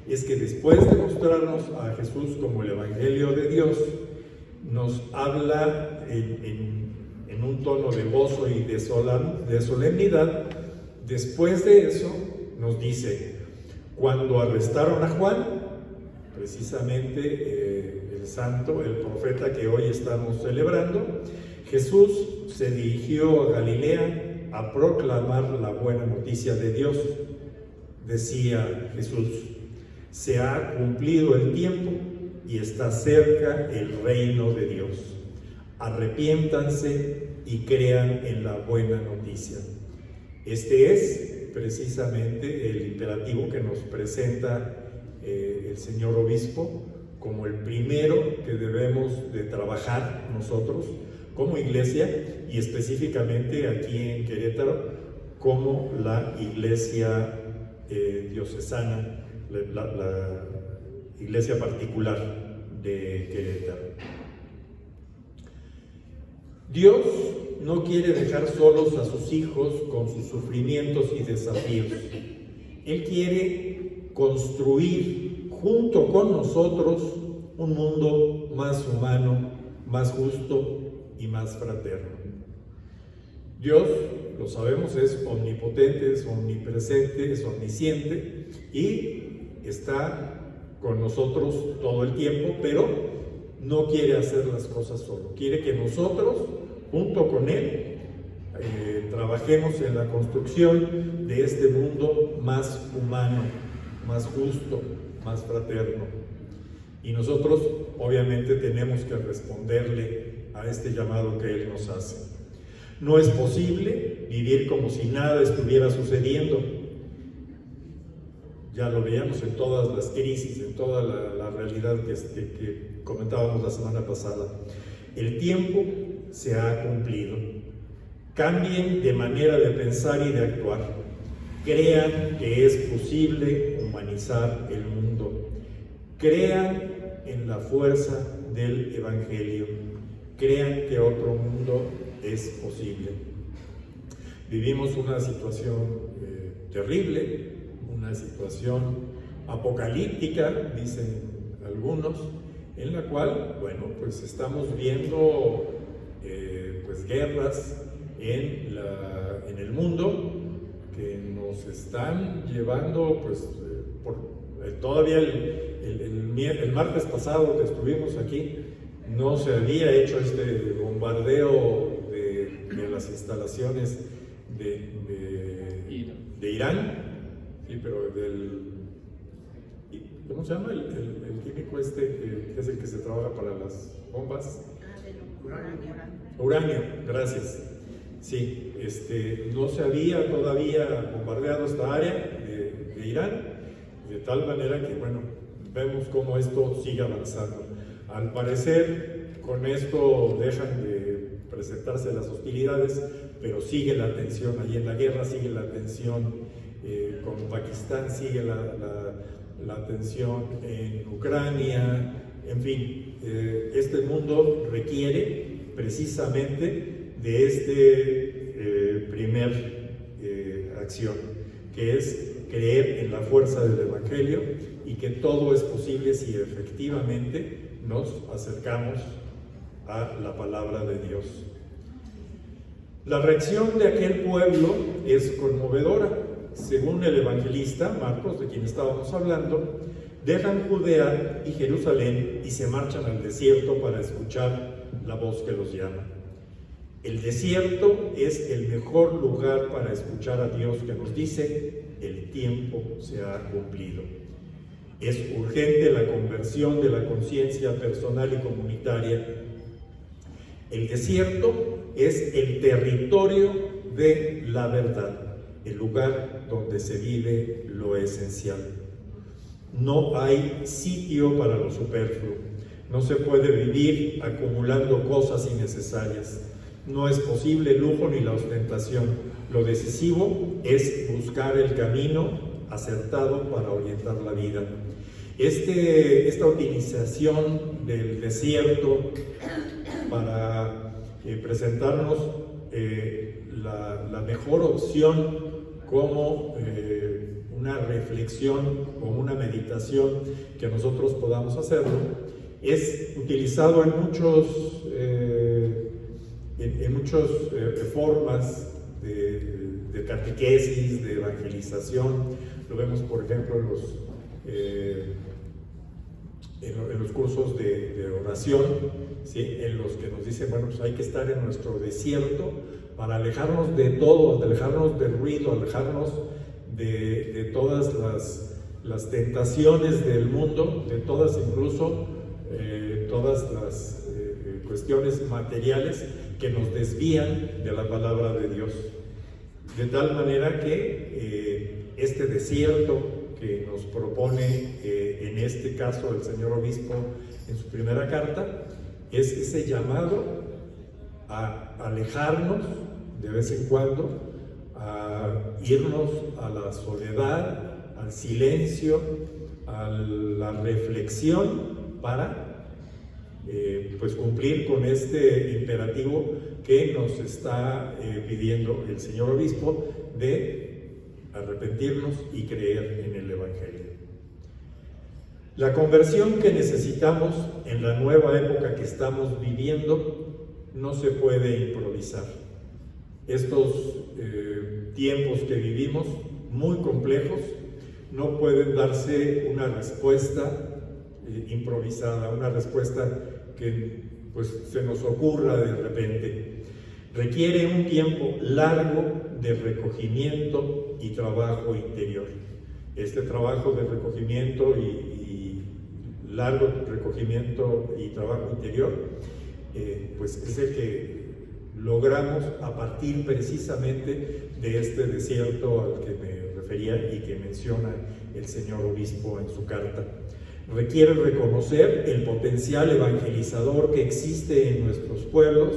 es que después de mostrarnos a Jesús como el Evangelio de Dios, nos habla en un tono de gozo y de solemnidad. Después de eso nos dice, cuando arrestaron a Juan, precisamente el santo, el profeta que hoy estamos celebrando, Jesús se dirigió a Galilea a proclamar la buena noticia de Dios. Decía Jesús, se ha cumplido el tiempo y está cerca el reino de Dios. Arrepiéntanse y crean en la buena noticia. Este es precisamente el imperativo que nos presenta el señor obispo como el primero que debemos de trabajar nosotros como iglesia, y específicamente aquí en Querétaro como la iglesia diocesana, la iglesia particular de Querétaro. Dios no quiere dejar solos a sus hijos con sus sufrimientos y desafíos. Él quiere construir junto con nosotros un mundo más humano, más justo y más fraterno. Dios, lo sabemos, es omnipotente, es omnipresente, es omnisciente y está con nosotros todo el tiempo, pero no quiere hacer las cosas solo. Quiere que nosotros, junto con Él, trabajemos en la construcción de este mundo más humano, más justo, más fraterno. Y nosotros, obviamente, tenemos que responderle a este llamado que Él nos hace. No es posible vivir como si nada estuviera sucediendo. Ya lo veíamos en todas las crisis, en toda la realidad que comentábamos la semana pasada. El tiempo se ha cumplido. Cambien de manera de pensar y de actuar. Crean que es posible humanizar el mundo. Crean en la fuerza del Evangelio. Crean que otro mundo es posible. Vivimos una situación terrible, una situación apocalíptica, dicen algunos, en la cual, bueno, pues estamos viendo pues guerras en el mundo que nos están llevando, pues, todavía el martes pasado que estuvimos aquí, no se había hecho este bombardeo de las instalaciones de Irán, sí, pero ¿cómo se llama? El químico que es el que se trabaja para las bombas. Uranio, gracias. Sí, no se había todavía bombardeado esta área de Irán, de tal manera que, bueno, vemos cómo esto sigue avanzando. Al parecer, con esto dejan de presentarse las hostilidades, pero sigue la tensión allí en la guerra, sigue la tensión con Pakistán, sigue la tensión en Ucrania, en fin, este mundo requiere precisamente de primer acción, que es creer en la fuerza del Evangelio y que todo es posible si efectivamente nos acercamos a la palabra de Dios. La reacción de aquel pueblo es conmovedora. Según el evangelista Marcos, de quien estábamos hablando, dejan Judea y Jerusalén y se marchan al desierto para escuchar la voz que los llama. El desierto es el mejor lugar para escuchar a Dios que nos dice: el tiempo se ha cumplido. Es urgente la conversión de la conciencia personal y comunitaria. El desierto es el territorio de la verdad, el lugar donde se vive lo esencial. No hay sitio para lo superfluo. No se puede vivir acumulando cosas innecesarias. No es posible el lujo ni la ostentación. Lo decisivo es buscar el camino acertado para orientar la vida. Esta utilización del desierto para presentarnos la mejor opción como una reflexión o una meditación que nosotros podamos hacerlo, es utilizado en muchas formas de catequesis, de evangelización. Lo vemos, por ejemplo, en los cursos de oración, ¿sí? En los que nos dicen, bueno, pues hay que estar en nuestro desierto para alejarnos de todo, alejarnos del ruido, alejarnos de todas las tentaciones del mundo, de todas incluso todas las cuestiones materiales que nos desvían de la palabra de Dios. De tal manera que este desierto que nos propone en este caso el señor obispo en su primera carta es ese llamado a alejarnos de vez en cuando, a irnos a la soledad, al silencio, a la reflexión para pues cumplir con este imperativo que nos está pidiendo el señor obispo de arrepentirnos y creer en el Evangelio. La conversión que necesitamos en la nueva época que estamos viviendo no se puede improvisar. Estos tiempos que vivimos, muy complejos, no pueden darse una respuesta improvisada, una respuesta que pues se nos ocurra de repente. Requiere un tiempo largo de recogimiento y trabajo interior. Este trabajo de recogimiento y largo recogimiento y trabajo interior, pues es el que logramos a partir precisamente de este desierto al que me refería y que menciona el señor obispo en su carta. Requiere reconocer el potencial evangelizador que existe en nuestros pueblos,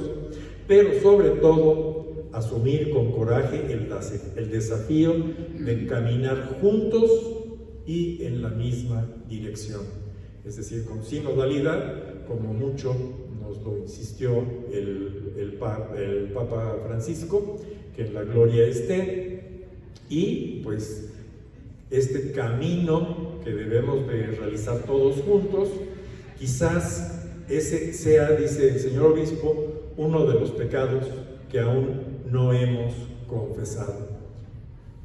pero sobre todo asumir con coraje el desafío de caminar juntos y en la misma dirección. Es decir, con sinodalidad, como mucho nos lo insistió el Papa Francisco, que en la gloria esté, y pues este camino que debemos de realizar todos juntos, quizás ese sea, dice el señor obispo, uno de los pecados que aún no hemos confesado.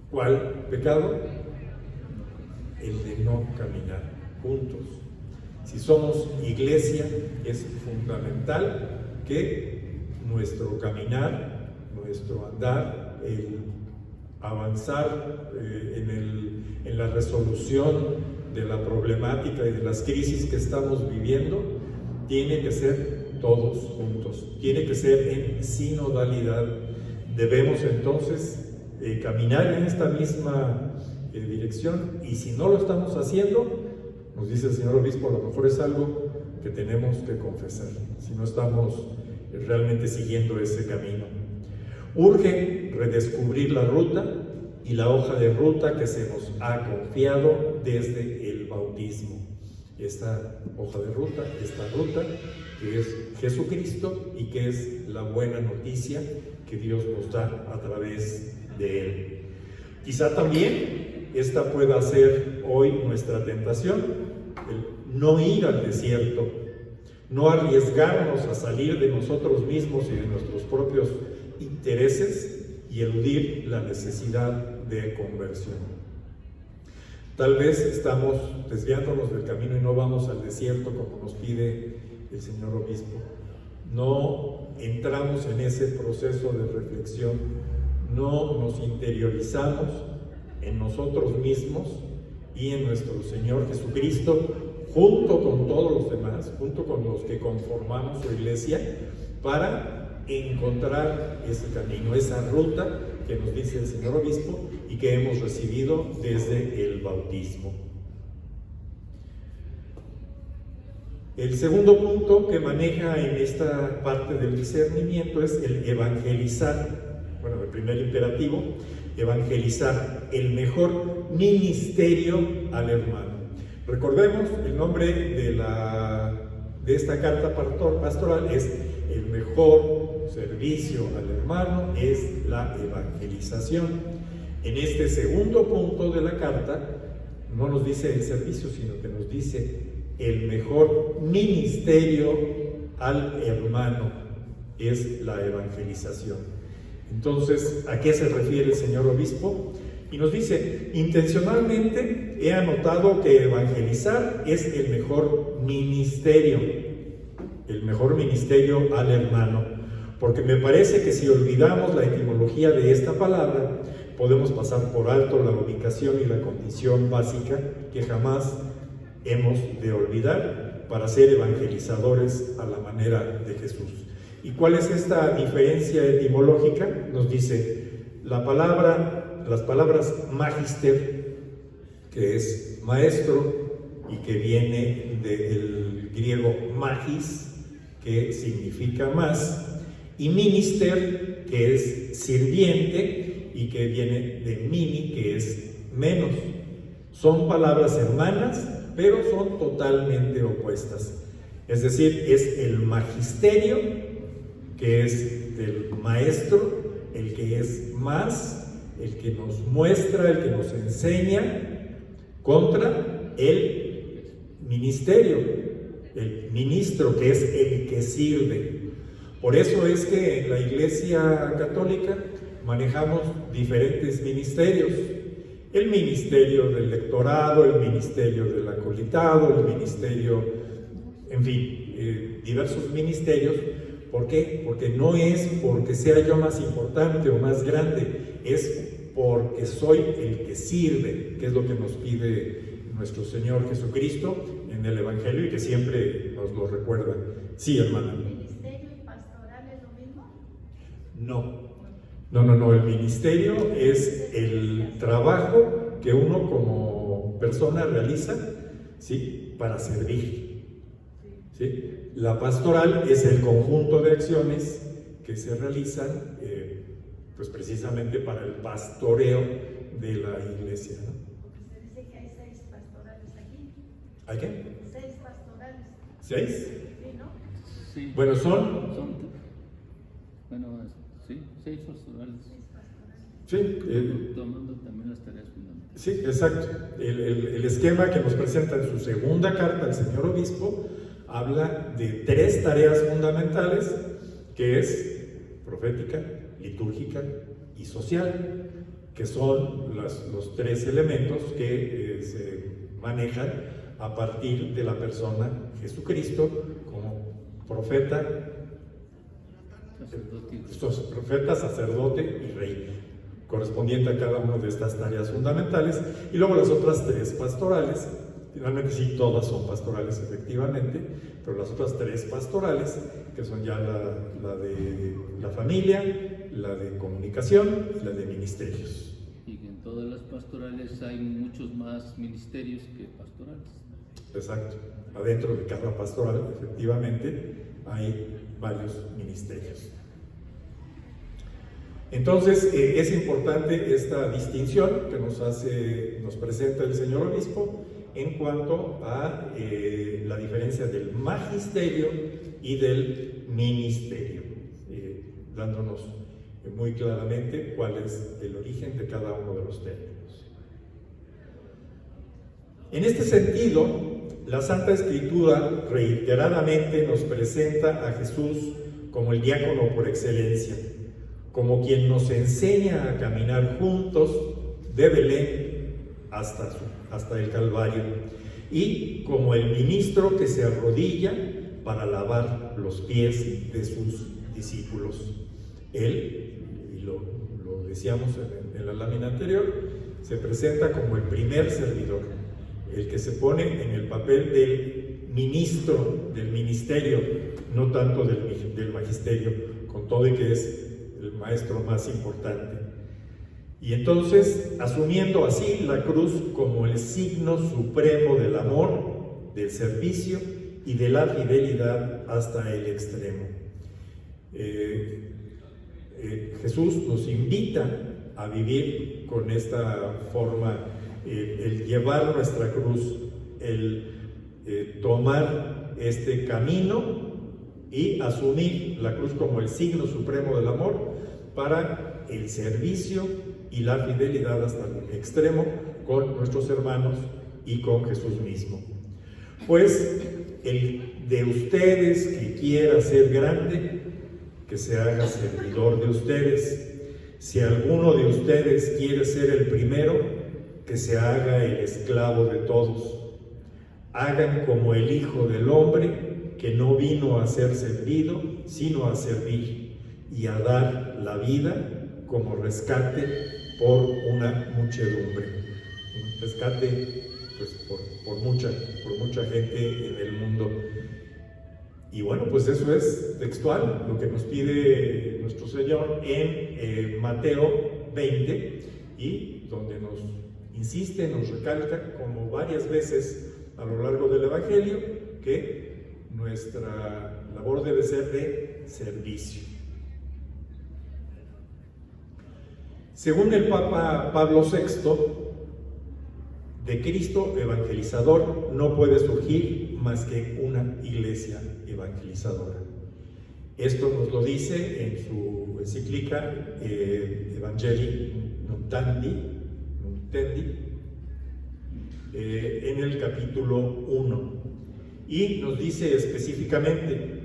¿Cuál pecado? El de no caminar juntos. Si somos iglesia, es fundamental que nuestro caminar, nuestro andar, el avanzar en la resolución de la problemática y de las crisis que estamos viviendo, tiene que ser todos juntos, tiene que ser en sinodalidad. Debemos entonces caminar en esta misma dirección, y si no lo estamos haciendo, nos dice el señor obispo, a lo mejor es algo que tenemos que confesar, si no estamos realmente siguiendo ese camino. Urge redescubrir la ruta y la hoja de ruta que se nos ha confiado desde el bautismo. Esta hoja de ruta, esta ruta que es Jesucristo y que es la buena noticia que Dios nos da a través de Él. Quizá también esta pueda ser hoy nuestra tentación, el no ir al desierto, no arriesgarnos a salir de nosotros mismos y de nuestros propios intereses y eludir la necesidad de conversión. Tal vez estamos desviándonos del camino y no vamos al desierto como nos pide el señor obispo. No entramos en ese proceso de reflexión, no nos interiorizamos en nosotros mismos y en nuestro Señor Jesucristo, junto con todos los demás, junto con los que conformamos su iglesia, para encontrar ese camino, esa ruta que nos dice el señor obispo y que hemos recibido desde el bautismo. El segundo punto que maneja en esta parte del discernimiento es el evangelizar. Bueno, el primer imperativo, evangelizar, el mejor ministerio al hermano. Recordemos, el nombre de esta carta pastoral es el mejor servicio al hermano, es la evangelización. En este segundo punto de la carta, no nos dice el servicio, sino que nos dice el mejor ministerio al hermano es la evangelización. Entonces, ¿a qué se refiere el señor obispo? Y nos dice, intencionalmente he anotado que evangelizar es el mejor ministerio al hermano, porque me parece que si olvidamos la etimología de esta palabra, podemos pasar por alto la ubicación y la condición básica que jamás hemos de olvidar para ser evangelizadores a la manera de Jesús. ¿Y cuál es esta diferencia etimológica? Nos dice las palabras magister, que es maestro y que viene del griego magis, que significa más, y minister, que es sirviente y que viene de mini, que es menos. Son palabras hermanas, pero son totalmente opuestas. Es decir, es el magisterio, que es del maestro, el que es más, el que nos muestra, el que nos enseña, contra el ministerio, el ministro, que es el que sirve. Por eso es que en la Iglesia Católica manejamos diferentes ministerios. El ministerio del lectorado, el ministerio del acolitado, el ministerio, en fin, diversos ministerios. ¿Por qué? Porque no es porque sea yo más importante o más grande, es porque soy el que sirve, que es lo que nos pide nuestro Señor Jesucristo en el Evangelio y que siempre nos lo recuerda. Sí, hermana. ¿Ministerio y pastoral es lo mismo? No. El ministerio es el trabajo que uno como persona realiza, ¿sí?, para servir. ¿Sí? La pastoral es el conjunto de acciones que se realizan pues precisamente para el pastoreo de la iglesia, ¿no? Se dice que hay 6 pastorales aquí. ¿Hay qué? 6 pastorales. ¿6? Sí, ¿no? Sí. Bueno, sí, 6 pastorales. Sí, Tomando también las tareas fundamentales. sí, exacto. El esquema que nos presenta en su segunda carta el señor obispo habla de 3 tareas fundamentales, que es profética, litúrgica y social, que son los 3 elementos que se manejan a partir de la persona Jesucristo como profeta, sacerdote y rey, correspondiente a cada una de estas tareas fundamentales. Y luego las otras 3 pastorales. Finalmente sí, todas son pastorales efectivamente, pero las otras 3 pastorales, que son ya la de la familia, la de comunicación y la de ministerios. Y que en todas las pastorales hay muchos más ministerios que pastorales. Exacto. Adentro de cada pastoral, efectivamente, hay varios ministerios. Entonces, es importante esta distinción que nos presenta el señor obispo en cuanto a la diferencia del magisterio y del ministerio, dándonos muy claramente cuál es el origen de cada uno de los términos. En este sentido, la Santa Escritura reiteradamente nos presenta a Jesús como el diácono por excelencia, como quien nos enseña a caminar juntos de Belén hasta el Calvario, y como el ministro que se arrodilla para lavar los pies de sus discípulos. Él, y lo decíamos en la lámina anterior, se presenta como el primer servidor, el que se pone en el papel del ministro, del ministerio, no tanto del magisterio, con todo y que es el maestro más importante. Y entonces, asumiendo así la cruz como el signo supremo del amor, del servicio y de la fidelidad hasta el extremo. Jesús nos invita a vivir con esta forma, el llevar nuestra cruz, el tomar este camino y asumir la cruz como el signo supremo del amor para el servicio y la fidelidad hasta el extremo con nuestros hermanos y con Jesús mismo. Pues el de ustedes que quiera ser grande, que se haga servidor de ustedes. Si alguno de ustedes quiere ser el primero, que se haga el esclavo de todos. Hagan como el Hijo del Hombre, que no vino a ser servido, sino a servir y a dar la vida como rescate por una muchedumbre. Un rescate pues, por mucha gente en el mundo. Y bueno, pues eso es textual, lo que nos pide nuestro Señor en Mateo 20, y donde nos insiste, nos recalca como varias veces a lo largo del Evangelio, que nuestra labor debe ser de servicio. Según el Papa Pablo VI, de Cristo evangelizador no puede surgir más que una iglesia evangelizadora. Esto nos lo dice en su encíclica Evangelii Nuntendi, en el capítulo 1. Y nos dice específicamente: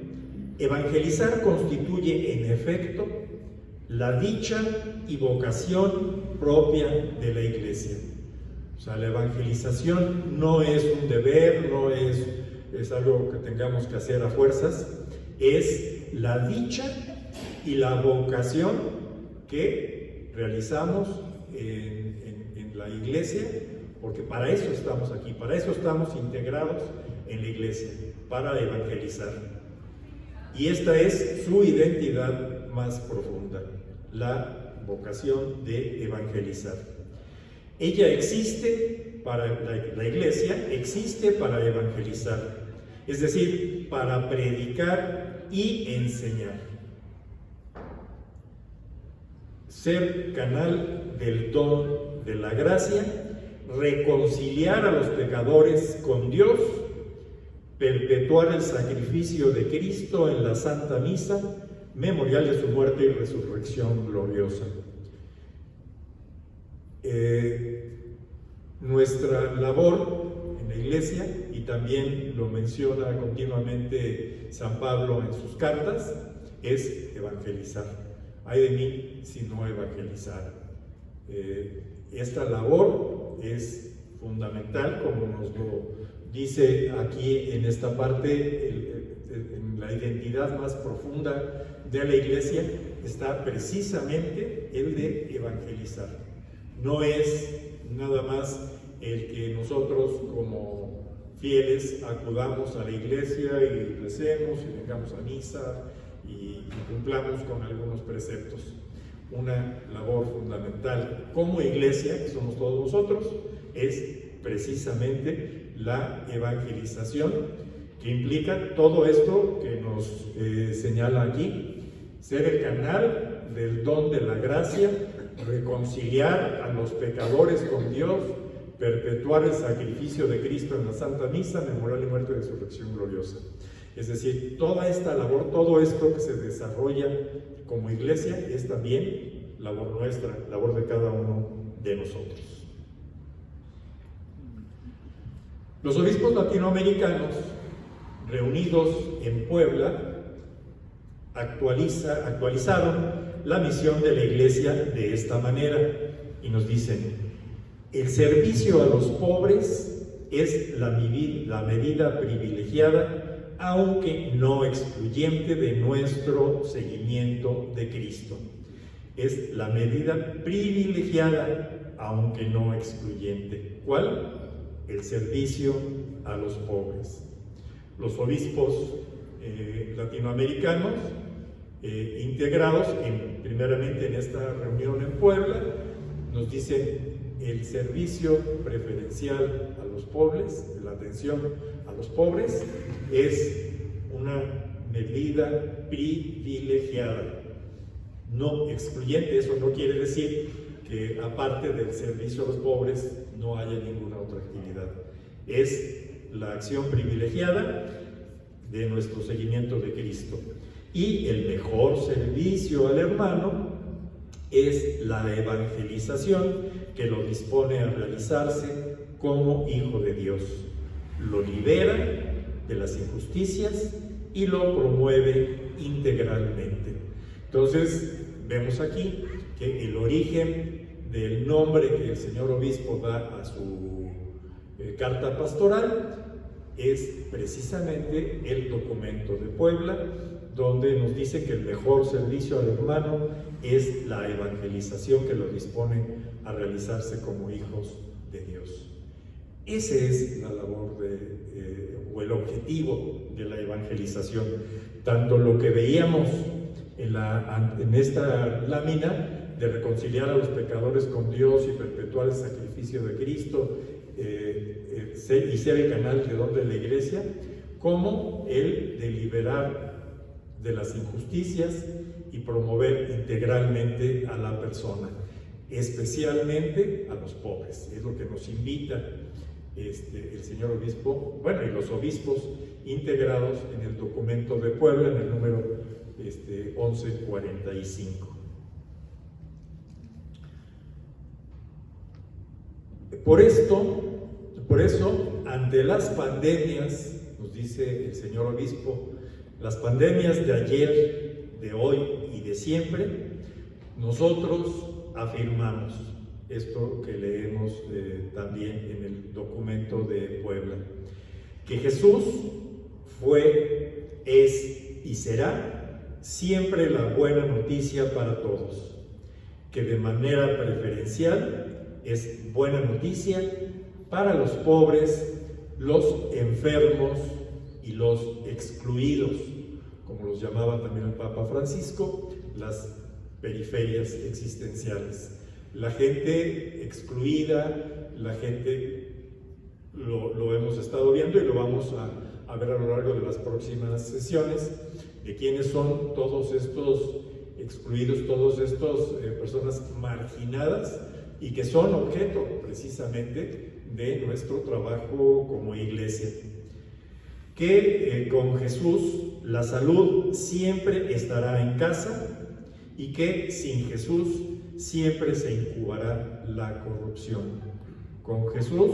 evangelizar constituye en efecto la dicha y vocación propia de la iglesia. O sea, la evangelización no es un deber, no es algo que tengamos que hacer a fuerzas, es la dicha y la vocación que realizamos en la iglesia, porque para eso estamos aquí, para eso estamos integrados en la iglesia, para evangelizar. Y esta es su identidad más profunda, la vocación de evangelizar. Ella existe para la iglesia, existe para evangelizar, es decir, para predicar y enseñar. Ser canal del don de la gracia, reconciliar a los pecadores con Dios, perpetuar el sacrificio de Cristo en la Santa Misa, memorial de su muerte y resurrección gloriosa. Nuestra labor en la iglesia, y también lo menciona continuamente San Pablo en sus cartas, es evangelizar. Ay de mí si no evangelizar. Esta labor es fundamental, como nos lo dice aquí en esta parte, en la identidad más profunda de la iglesia está precisamente el de evangelizar. No es nada más el que nosotros como fieles acudamos a la iglesia y recemos y vengamos a misa y cumplamos con algunos preceptos. Una labor fundamental como iglesia, que somos todos nosotros, es precisamente la evangelización, que implica todo esto que nos señala aquí: ser el canal del don de la gracia, reconciliar a los pecadores con Dios, perpetuar el sacrificio de Cristo en la Santa Misa, memorial y muerte y resurrección gloriosa. Es decir, toda esta labor, todo esto que se desarrolla como iglesia es también labor nuestra, labor de cada uno de nosotros. Los obispos latinoamericanos reunidos en Puebla actualizaron la misión de la iglesia de esta manera y nos dicen: el servicio a los pobres es la medida privilegiada, aunque no excluyente, de nuestro seguimiento de Cristo. Es la medida privilegiada, aunque no excluyente. ¿Cuál? El servicio a los pobres. Los obispos latinoamericanos integrados primeramente en esta reunión en Puebla nos dicen: el servicio preferencial a los pobres, la atención a los pobres, es una medida privilegiada, no excluyente. Eso no quiere decir que aparte del servicio a los pobres no haya ninguna otra actividad. Es la acción privilegiada de nuestro seguimiento de Cristo. Y el mejor servicio al hermano es la evangelización que lo dispone a realizarse como hijo de Dios. Lo libera de las injusticias y lo promueve integralmente. Entonces, vemos aquí que el origen del nombre que el señor obispo da a su carta pastoral es precisamente el documento de Puebla, donde nos dice que el mejor servicio al hermano es la evangelización que lo dispone a realizarse como hijos de Dios. Ese es la labor o el objetivo de la evangelización. Tanto lo que veíamos en esta lámina de reconciliar a los pecadores con Dios y perpetuar el sacrificio de Cristo y ser el canal de la Iglesia, como el de liberar de las injusticias y promover integralmente a la persona, especialmente a los pobres. Es lo que nos invita el señor obispo, bueno, y los obispos integrados en el documento de Puebla, en el número 1145. Por eso, ante las pandemias, nos dice el señor obispo, las pandemias de ayer, de hoy y de siempre, nosotros afirmamos esto que leemos también en el documento de Puebla, que Jesús fue, es y será siempre la buena noticia para todos, que de manera preferencial es buena noticia para los pobres, los enfermos y los excluidos, como los llamaba también el Papa Francisco, las periferias existenciales. La gente excluida, la gente, lo hemos estado viendo y lo vamos a ver a lo largo de las próximas sesiones, de quiénes son todos estos excluidos, todas estas personas marginadas y que son objeto precisamente de nuestro trabajo como iglesia. Que con Jesús la salud siempre estará en casa y que sin Jesús siempre se incubará la corrupción. Con Jesús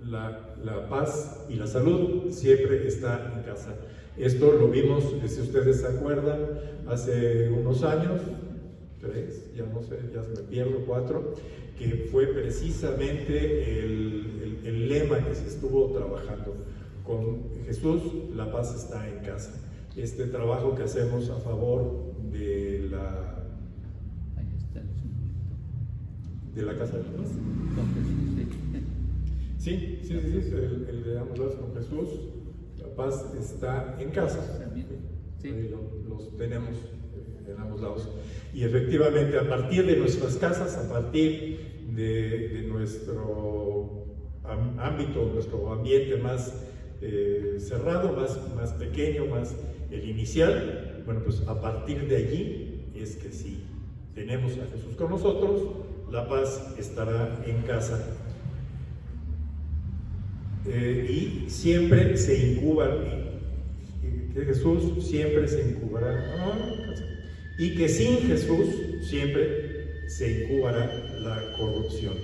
la paz y la salud siempre está en casa. Esto lo vimos, si ustedes se acuerdan, hace unos años, 3, ya no sé, ya se me pierdo, 4, que fue precisamente el lema que se estuvo trabajando. Con Jesús la paz está en casa. Este trabajo que hacemos a favor de la Casa de la Paz. Sí, el de ambos con Jesús, la paz está en casa. Sí. Los tenemos en ambos lados. Y efectivamente, a partir de nuestras casas, a partir de nuestro ámbito, nuestro ambiente más cerrado, más pequeño, más el inicial, bueno, pues a partir de allí es que si tenemos a Jesús con nosotros, la paz estará en casa. Y siempre se incuba, que Jesús siempre se incubará, y que sin Jesús siempre se incubará la corrupción.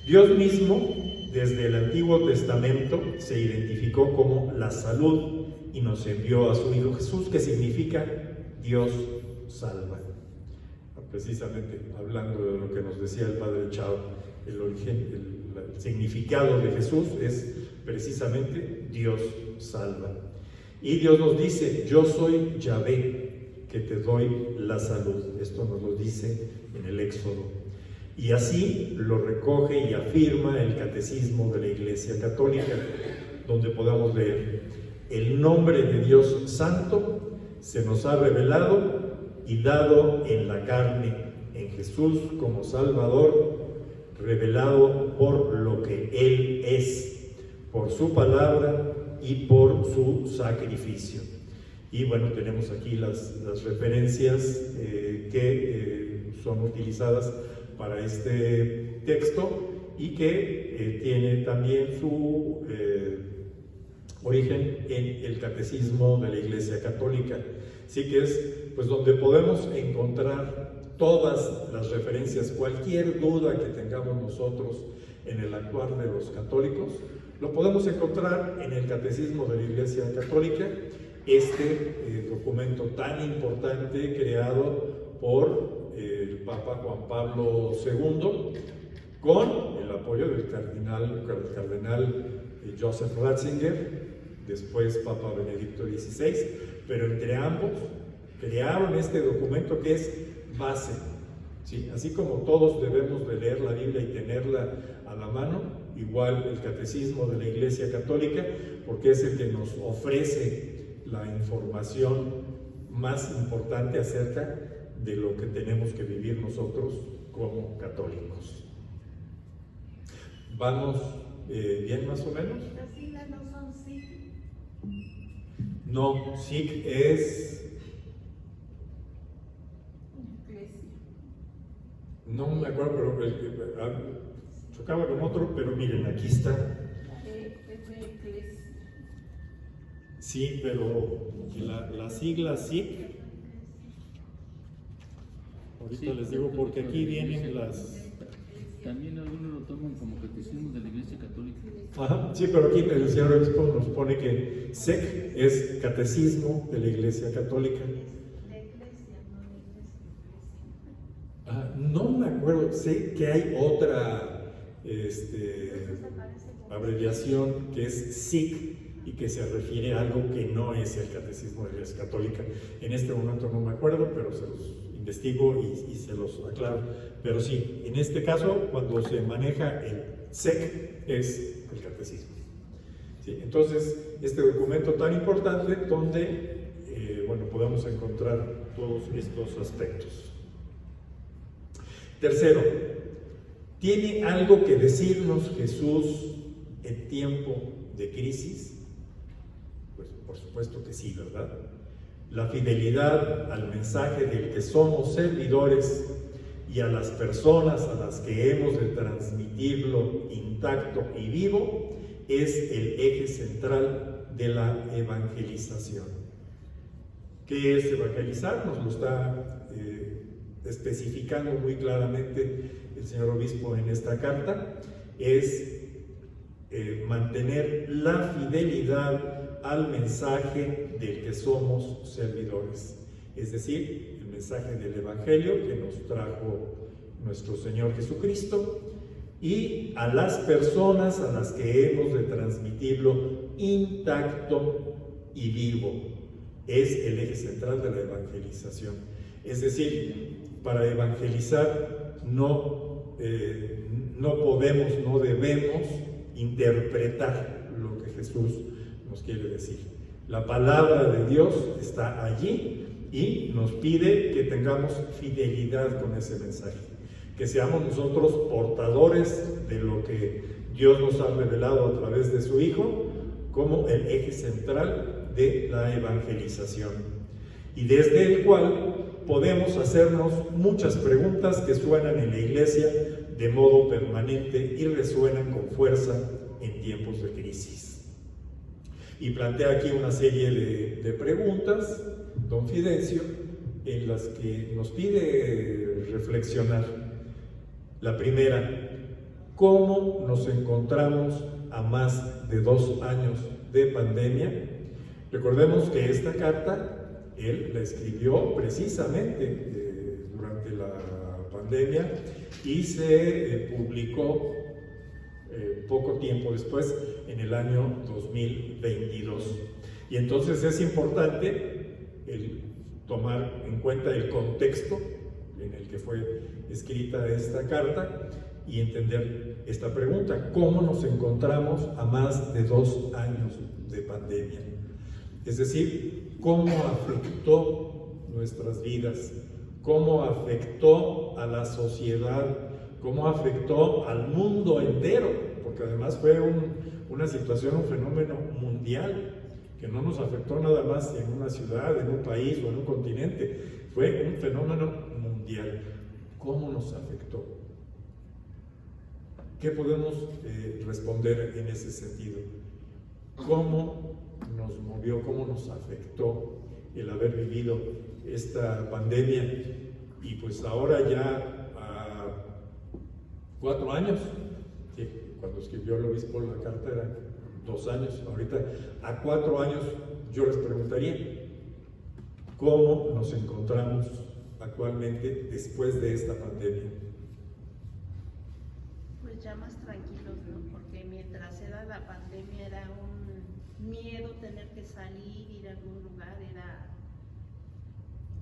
Dios mismo, desde el Antiguo Testamento, se identificó como la salud y nos envió a su Hijo Jesús, que significa Dios salva. Precisamente hablando de lo que nos decía el Padre Chao, el origen, el significado de Jesús es precisamente Dios salva. Y Dios nos dice, yo soy Yahvé, que te doy la salud. Esto nos lo dice en el Éxodo. Y así lo recoge y afirma el Catecismo de la Iglesia Católica, donde podamos leer, el nombre de Dios Santo se nos ha revelado y dado en la carne, en Jesús como Salvador, revelado por lo que Él es, por su palabra y por su sacrificio. Y bueno, tenemos aquí las referencias que son utilizadas para este texto y que tiene también su origen en el Catecismo de la Iglesia Católica. Sí que es pues donde podemos encontrar todas las referencias, cualquier duda que tengamos nosotros en el actuar de los católicos, lo podemos encontrar en el Catecismo de la Iglesia Católica, este documento tan importante creado por el Papa Juan Pablo II, con el apoyo del cardenal Joseph Ratzinger, después Papa Benedicto XVI, pero entre ambos crearon este documento que es base, ¿sí? Así como todos debemos de leer la Biblia y tenerla a la mano, igual el Catecismo de la Iglesia Católica, porque es el que nos ofrece la información más importante acerca de lo que tenemos que vivir nosotros como católicos. ¿Vamos bien más o menos? Las siglas no son SIG. No, SIG es... No me acuerdo, pero chocaba con otro, pero miren, aquí está. Sí, pero la sigla SIG, ahorita Sí, les digo porque aquí vienen las... También algunos lo toman como Catecismo de la Iglesia Católica. Ajá, sí, pero aquí el señor obispo nos pone que SEC es Catecismo de la Iglesia Católica. De iglesia, no de iglesia. No me acuerdo, sé que hay otra Eso se parece como- abreviación que es SIC y que se refiere a algo que no es el Catecismo de la Iglesia Católica. En este momento no me acuerdo, pero se los investigo y se los aclaro. Pero sí, en este caso, cuando se maneja el SEC, es el Catecismo. Sí, entonces, este documento tan importante donde, bueno, podemos encontrar todos estos aspectos. Tercero, ¿tiene algo que decirnos Jesús en tiempo de crisis? Pues por supuesto que sí, ¿verdad? La fidelidad al mensaje del que somos servidores y a las personas a las que hemos de transmitirlo intacto y vivo es el eje central de la evangelización. ¿Qué es evangelizar? Nos lo está especificando muy claramente el señor obispo en esta carta. Es mantener la fidelidad al mensaje del que somos servidores, es decir, el mensaje del Evangelio que nos trajo nuestro Señor Jesucristo, y a las personas a las que hemos de transmitirlo intacto y vivo. Es el eje central de la evangelización. Es decir, para evangelizar no podemos, no debemos interpretar lo que Jesús nos quiere decir. La palabra de Dios está allí y nos pide que tengamos fidelidad con ese mensaje, que seamos nosotros portadores de lo que Dios nos ha revelado a través de su Hijo como el eje central de la evangelización, y desde el cual podemos hacernos muchas preguntas que suenan en la Iglesia de modo permanente y resuenan con fuerza en tiempos de crisis. Y plantea aquí una serie de preguntas, don Fidencio, en las que nos pide reflexionar. La primera, ¿cómo nos encontramos a más de 2 años de pandemia? Recordemos que esta carta él la escribió precisamente durante la pandemia y se publicó poco tiempo después, en el año 2022. Y entonces es importante el tomar en cuenta el contexto en el que fue escrita esta carta y entender esta pregunta: ¿cómo nos encontramos a más de 2 años de pandemia? Es decir, ¿cómo afectó nuestras vidas? ¿Cómo afectó a la sociedad? ¿Cómo afectó al mundo entero? Porque además fue una situación, un fenómeno mundial, que no nos afectó nada más en una ciudad, en un país o en un continente. Fue un fenómeno mundial. ¿Cómo nos afectó? ¿Qué podemos responder en ese sentido? cómo nos movió, cómo nos afectó el haber vivido esta pandemia. Y pues ahora ya a 4 años, sí, cuando escribió el obispo la carta eran 2 años, ahorita a 4 años yo les preguntaría, ¿cómo nos encontramos actualmente después de esta pandemia? Pues ya más tranquilos, ¿no? Porque mientras era la pandemia era un miedo tener que salir, ir a algún lugar,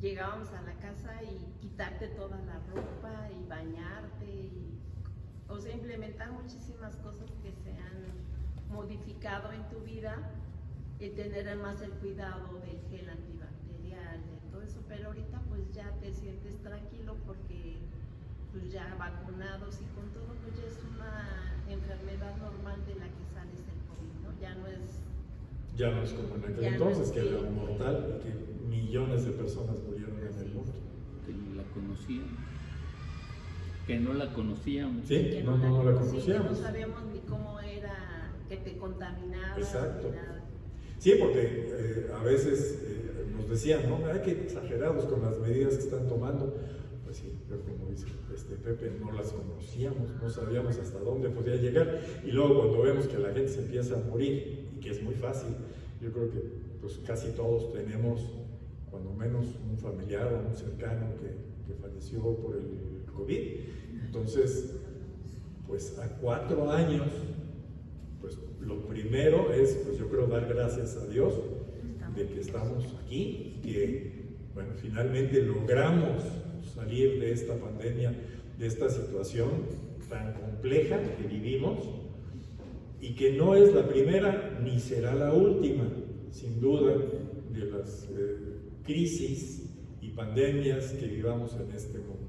llegábamos a la casa y quitarte toda la ropa y bañarte, o sea, implementar muchísimas cosas que se han modificado en tu vida y tener más el cuidado del gel antibacterial, de todo eso, pero ahorita pues ya te sientes tranquilo porque pues ya vacunados y con todo, pues ya es una enfermedad normal de la que sales del COVID, ¿no? Ya no es como en aquel ya entonces, no que es era mortal y que millones de personas murieron en el mundo. Que ni la conocían, que no la conocíamos. Sí, que no la que no conocíamos. sabíamos ni cómo era que te contaminaba. Exacto. Ni nada. Sí, porque a veces nos decían, ¿no? Hay que exagerados con las medidas que están tomando. Pues sí, pero como dice Pepe, no las conocíamos, no sabíamos hasta dónde podía llegar. Y luego cuando vemos que la gente se empieza a morir, y que es muy fácil, yo creo que pues casi todos tenemos, cuando menos, un familiar o un cercano que falleció por el COVID. Entonces, pues a 4 años, pues lo primero es, pues yo creo, dar gracias a Dios de que estamos aquí, que, bueno, finalmente logramos salir de esta pandemia, de esta situación tan compleja que vivimos, y que no es la primera ni será la última, sin duda, de las crisis y pandemias que vivamos en este mundo.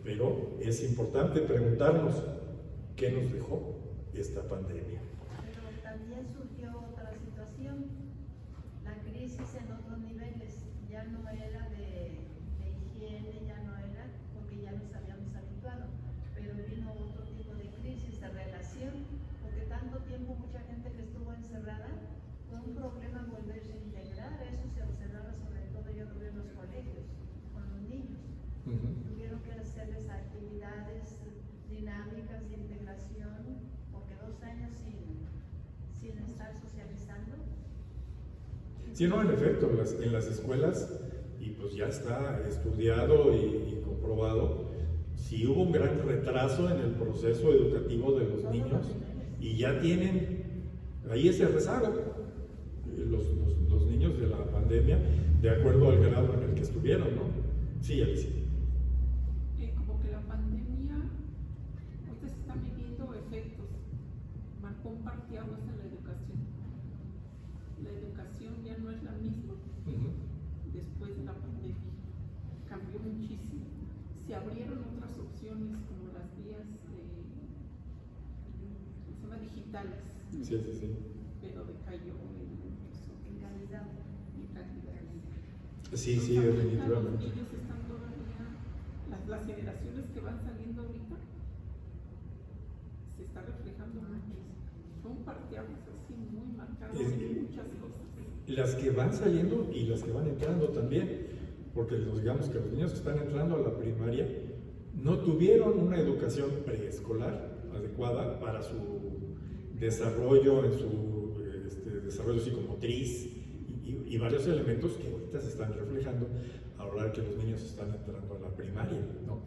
Pero es importante preguntarnos qué nos dejó esta pandemia. Pero también surgió otra situación, la crisis en otros niveles, ya no era de higiene, ya no era, porque ya nos habíamos habituado, pero vino otro tipo de crisis, de relación, porque tanto tiempo mucha gente que estuvo encerrada, fue un problema volverse a integrar, eso se observaba sobre todo, yo lo veo en los colegios, con los niños. Tuvieron que hacerles actividades dinámicas de integración, porque 2 años sin estar socializando. Sí, no, en efecto, en las escuelas, y pues ya está estudiado y comprobado, sí hubo un gran retraso en el proceso educativo de los niños, y ya tienen ahí ese rezago, los niños de la pandemia, de acuerdo al grado en el que estuvieron, ¿no? Sí, Alicia. Como que la pandemia, ahorita se están viviendo efectos, marcó un parteaguas en la educación. La educación ya no es la misma después de la pandemia, cambió muchísimo. Se abrieron otras opciones como las vías digitales, Sí. pero decayó en calidad. Sí, Entonces, ahorita definitivamente. Los niños están todavía, las generaciones que van saliendo ahorita, se está reflejando mucho. Fue un parteaguas así muy marcado en muchas cosas. Las que van saliendo y las que van entrando también, porque digamos que los niños que están entrando a la primaria no tuvieron una educación preescolar adecuada para su desarrollo, en su desarrollo psicomotriz y varios elementos que ahorita se están reflejando ahora que los niños están entrando a la primaria, ¿no?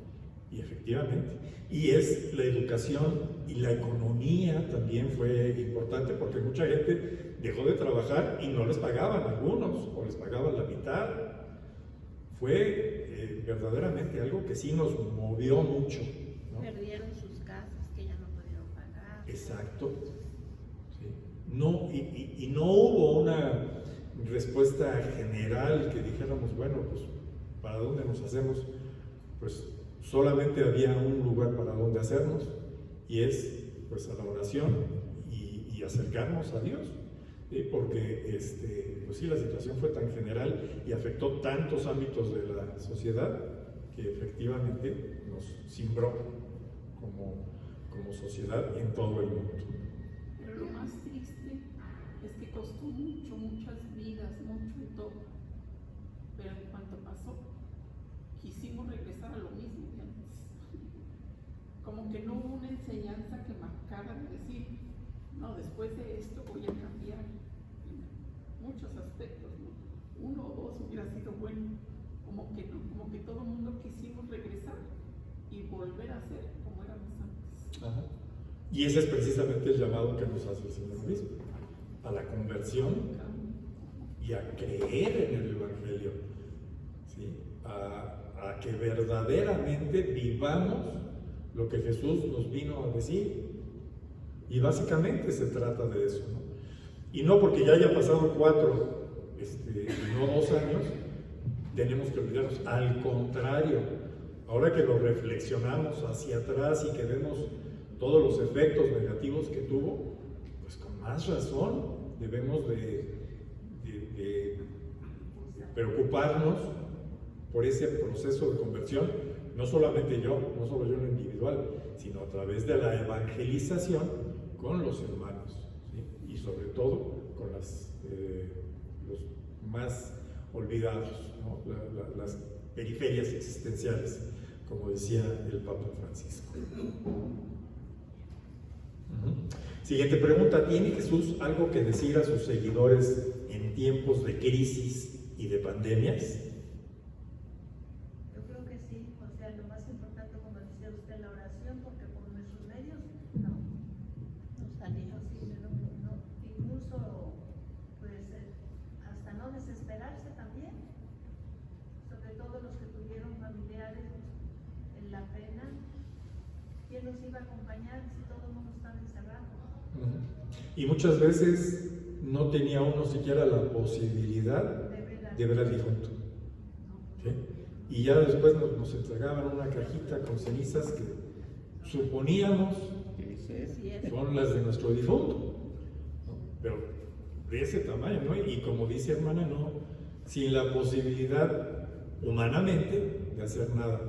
Y efectivamente, y es la educación y la economía también fue importante porque mucha gente dejó de trabajar y no les pagaban algunos, o les pagaban la mitad. Fue verdaderamente algo que sí nos movió mucho, ¿no? Perdieron sus casas que ya no pudieron pagar. Exacto. Sí. No, y no hubo una respuesta general que dijéramos, bueno, pues, ¿para dónde nos hacemos? Pues solamente había un lugar para donde hacernos, y es pues a la oración y acercarnos a Dios, ¿sí? Porque pues sí, la situación fue tan general y afectó tantos ámbitos de la sociedad que efectivamente nos cimbró como sociedad en todo el mundo. Pero lo más triste muchas vidas, mucho y todo. Pero en cuanto pasó, quisimos regresar a lo mismo de antes. Como que no hubo una enseñanza que marcara de decir, no, después de esto voy a cambiar en muchos aspectos, ¿no? 1 o 2 hubiera sido bueno. Como que no, como que todo el mundo quisimos regresar y volver a ser como éramos antes. Ajá. Y ese es precisamente el llamado que nos hace el Señor mismo, a la conversión y a creer en el Evangelio, ¿sí? A que verdaderamente vivamos lo que Jesús nos vino a decir. Y básicamente se trata de eso, ¿no? Y no porque ya haya pasado 4, no 2 años, tenemos que olvidarnos. Al contrario, ahora que lo reflexionamos hacia atrás y que vemos todos los efectos negativos que tuvo, pues con más razón debemos de preocuparnos por ese proceso de conversión, no solamente yo, no solo yo en lo individual, sino a través de la evangelización con los hermanos, ¿sí? Y sobre todo con los más olvidados, ¿no? Las periferias existenciales, como decía el Papa Francisco. Siguiente pregunta: ¿tiene Jesús algo que decir a sus seguidores en tiempos de crisis y de pandemias? Yo creo que sí, o sea, lo más importante, como decía usted, la oración, porque por nuestros medios no salimos, no, incluso pues hasta no desesperarse también, sobre todo los que tuvieron familiares en la pena. ¿Quién nos iba a acompañar si todo el mundo estaba encerrado? Y muchas veces no tenía uno siquiera la posibilidad de ver al difunto, ¿sí? Y ya después nos entregaban una cajita con cenizas que suponíamos son las de nuestro difunto, ¿no? Pero de ese tamaño, ¿no? Y como dice hermana, no, sin la posibilidad humanamente de hacer nada.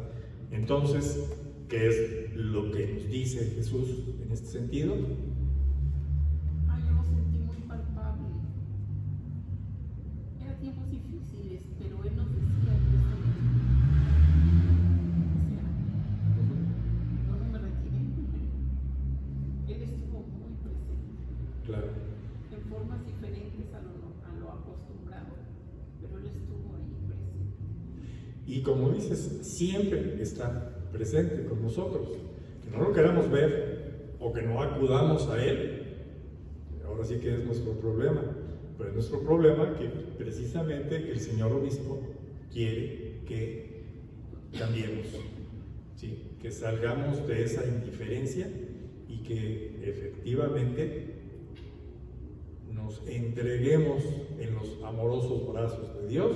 Entonces, ¿qué es lo que nos dice Jesús en este sentido? Yo lo sentí muy palpable. Eran tiempos difíciles, pero Él nos decía no me retiré. Él estuvo muy presente. Claro. En formas diferentes a lo acostumbrado, pero Él estuvo ahí presente. Y como dices, siempre está presente con nosotros. Que no lo queramos ver o que no acudamos a Él, ahora sí que es nuestro problema. Pero es nuestro problema que precisamente el Señor Obispo quiere que cambiemos, ¿sí? Que salgamos de esa indiferencia y que efectivamente nos entreguemos en los amorosos brazos de Dios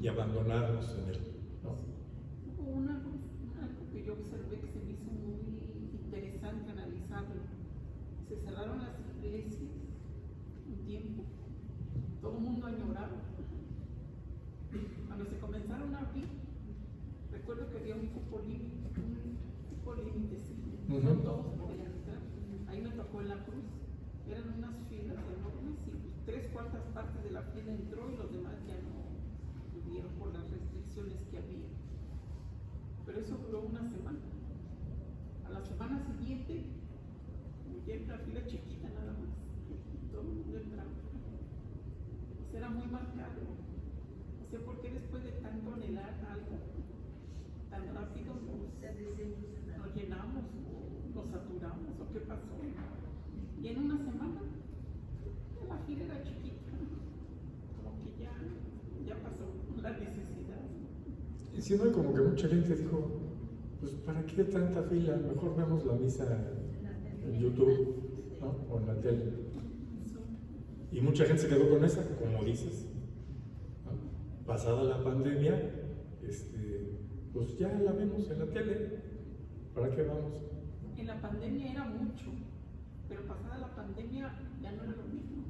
y abandonarnos en Él, ¿no? Hubo algo que yo observé que se me hizo muy interesante analizarlo. Se cerraron las iglesias un tiempo, todo el mundo añoraba. Cuando se comenzaron a abrir, recuerdo que había un cupo límite, sí. No todos podían entrar. Ahí me tocó en la cruz, eran unas filas enormes y 3/4 partes de la fila entró y los demás ya no pudieron por las restricciones que había. Pero eso duró una semana. A la semana siguiente ya era una fila chiquita nada más, todo el mundo entraba. O sea, era muy marcado. O sea, ¿por qué después de tanto anhelar algo tan rápido nos llenamos o nos saturamos o qué pasó? Y en una semana la fila era chiquita, como que ya pasó la necesidad. Y si no, como que mucha gente dijo, pues ¿para qué tanta fila? Mejor vemos la misa en YouTube, ¿no? O en la tele. Y mucha gente se quedó con esa, como dices, ¿no? Pasada la pandemia, pues ya la vemos en la tele. ¿Para qué vamos? En la pandemia era mucho, pero pasada la pandemia ya no era lo mismo.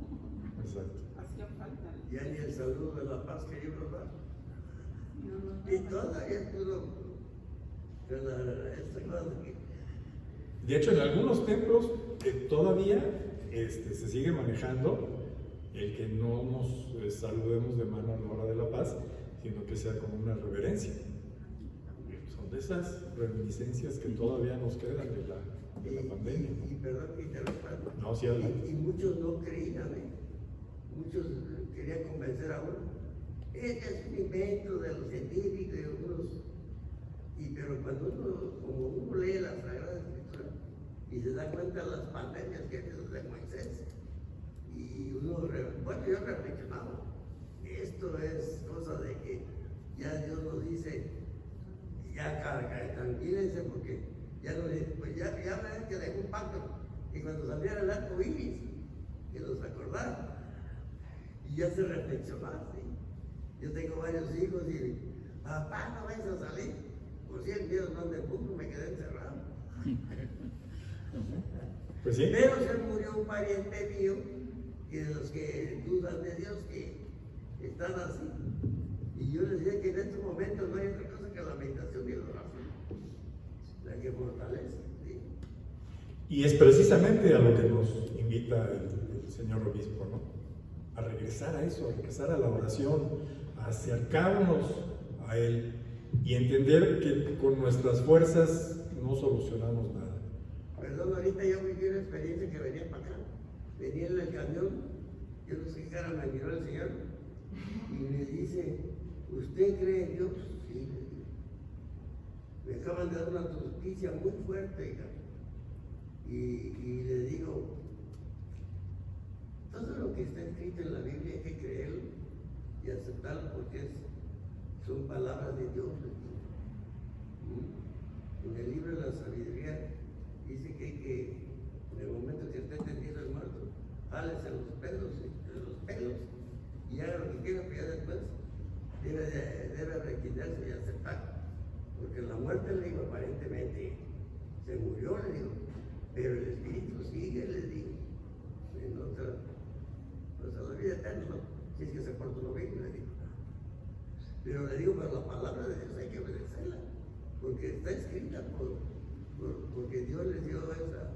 Exacto. Hacía falta. Ya ni el saludo de la paz que yo dar. Y todavía pudo esta cosa que... De hecho, en algunos templos todavía se sigue manejando el que no nos saludemos de mano a la hora de la paz, sino que sea con una reverencia. Son de esas reminiscencias que todavía nos quedan de la pandemia. Y perdón que interrumpa. No, sí, adelante. Y muchos no creían, muchos querían convencer a uno. Este es un invento de los científicos y algunos. Pero cuando como uno lee la Sagrada Escritura y se da cuenta de las pandemias que hay desde Moisés, y uno, bueno, yo reflexionaba, esto es cosa de que ya Dios nos dice, ya tranquílense porque ya no pues ya ven que dejó un pacto, y cuando saliera el arco iris, que nos acordaron, y ya se reflexionaba, ¿sí? Yo tengo varios hijos y, papá, no vayas a salir, por si el miedo no ande punto, me quedé encerrado. Pues sí. Pero se murió un pariente mío, y de los que dudan de Dios, que están así. Y yo les decía que en estos momentos no hay otra cosa que la meditación y la oración, la que fortalece. ¿Sí? Y es precisamente a lo que nos invita el señor obispo, ¿no? A regresar a eso, a regresar a la oración, a acercarnos a él y entender que con nuestras fuerzas no solucionamos nada. Perdón, ahorita yo viví una experiencia que venía para acá. Venía en el camión, yo no sé qué cara me miró el Señor y me dice, ¿usted cree en Dios? Sí, le digo. Me acaban de dar una noticia muy fuerte, hija. Y le digo, todo lo que está escrito en la Biblia hay que creerlo y aceptarlo porque son palabras de Dios. En el libro de la sabiduría dice que hay que, en el momento que esté tendido el muerto, jálese los pelos y haga lo que quiera, pero ya después debe requinarse y aceptar. Porque la muerte, le digo, aparentemente se murió, le digo, pero el espíritu sigue, le digo, en otra, pues a la vida eterna, ¿no? Si es que se porta uno bien, le digo. Pero le digo, pero la palabra de Dios hay que obedecerla, porque está escrita porque Dios les dio esa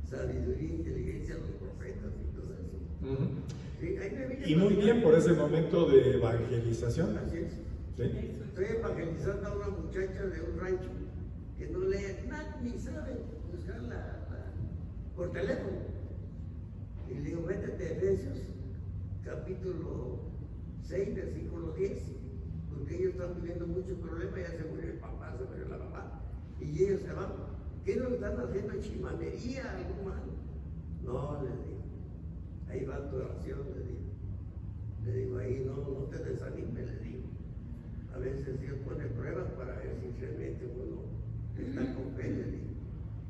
sabiduría e inteligencia a los profetas y todo eso. Sí, ahí me vine Y muy bien por ese momento de evangelización. Así es. ¿Sí? Estoy evangelizando a una muchacha de un rancho que no lee nada ni sabe buscar por teléfono. Y le digo, métete a Efesios, capítulo 6, versículo 10, porque ellos están viviendo muchos problemas, ya se murió el papá, se murió la mamá, y ellos se van. ¿Qué no están haciendo chimanería, algo malo? No, le digo, ahí va tu oración, le digo. Le digo, ahí no te desanimes, le digo. A veces Dios pone pruebas para ver si realmente uno está con fe, le digo.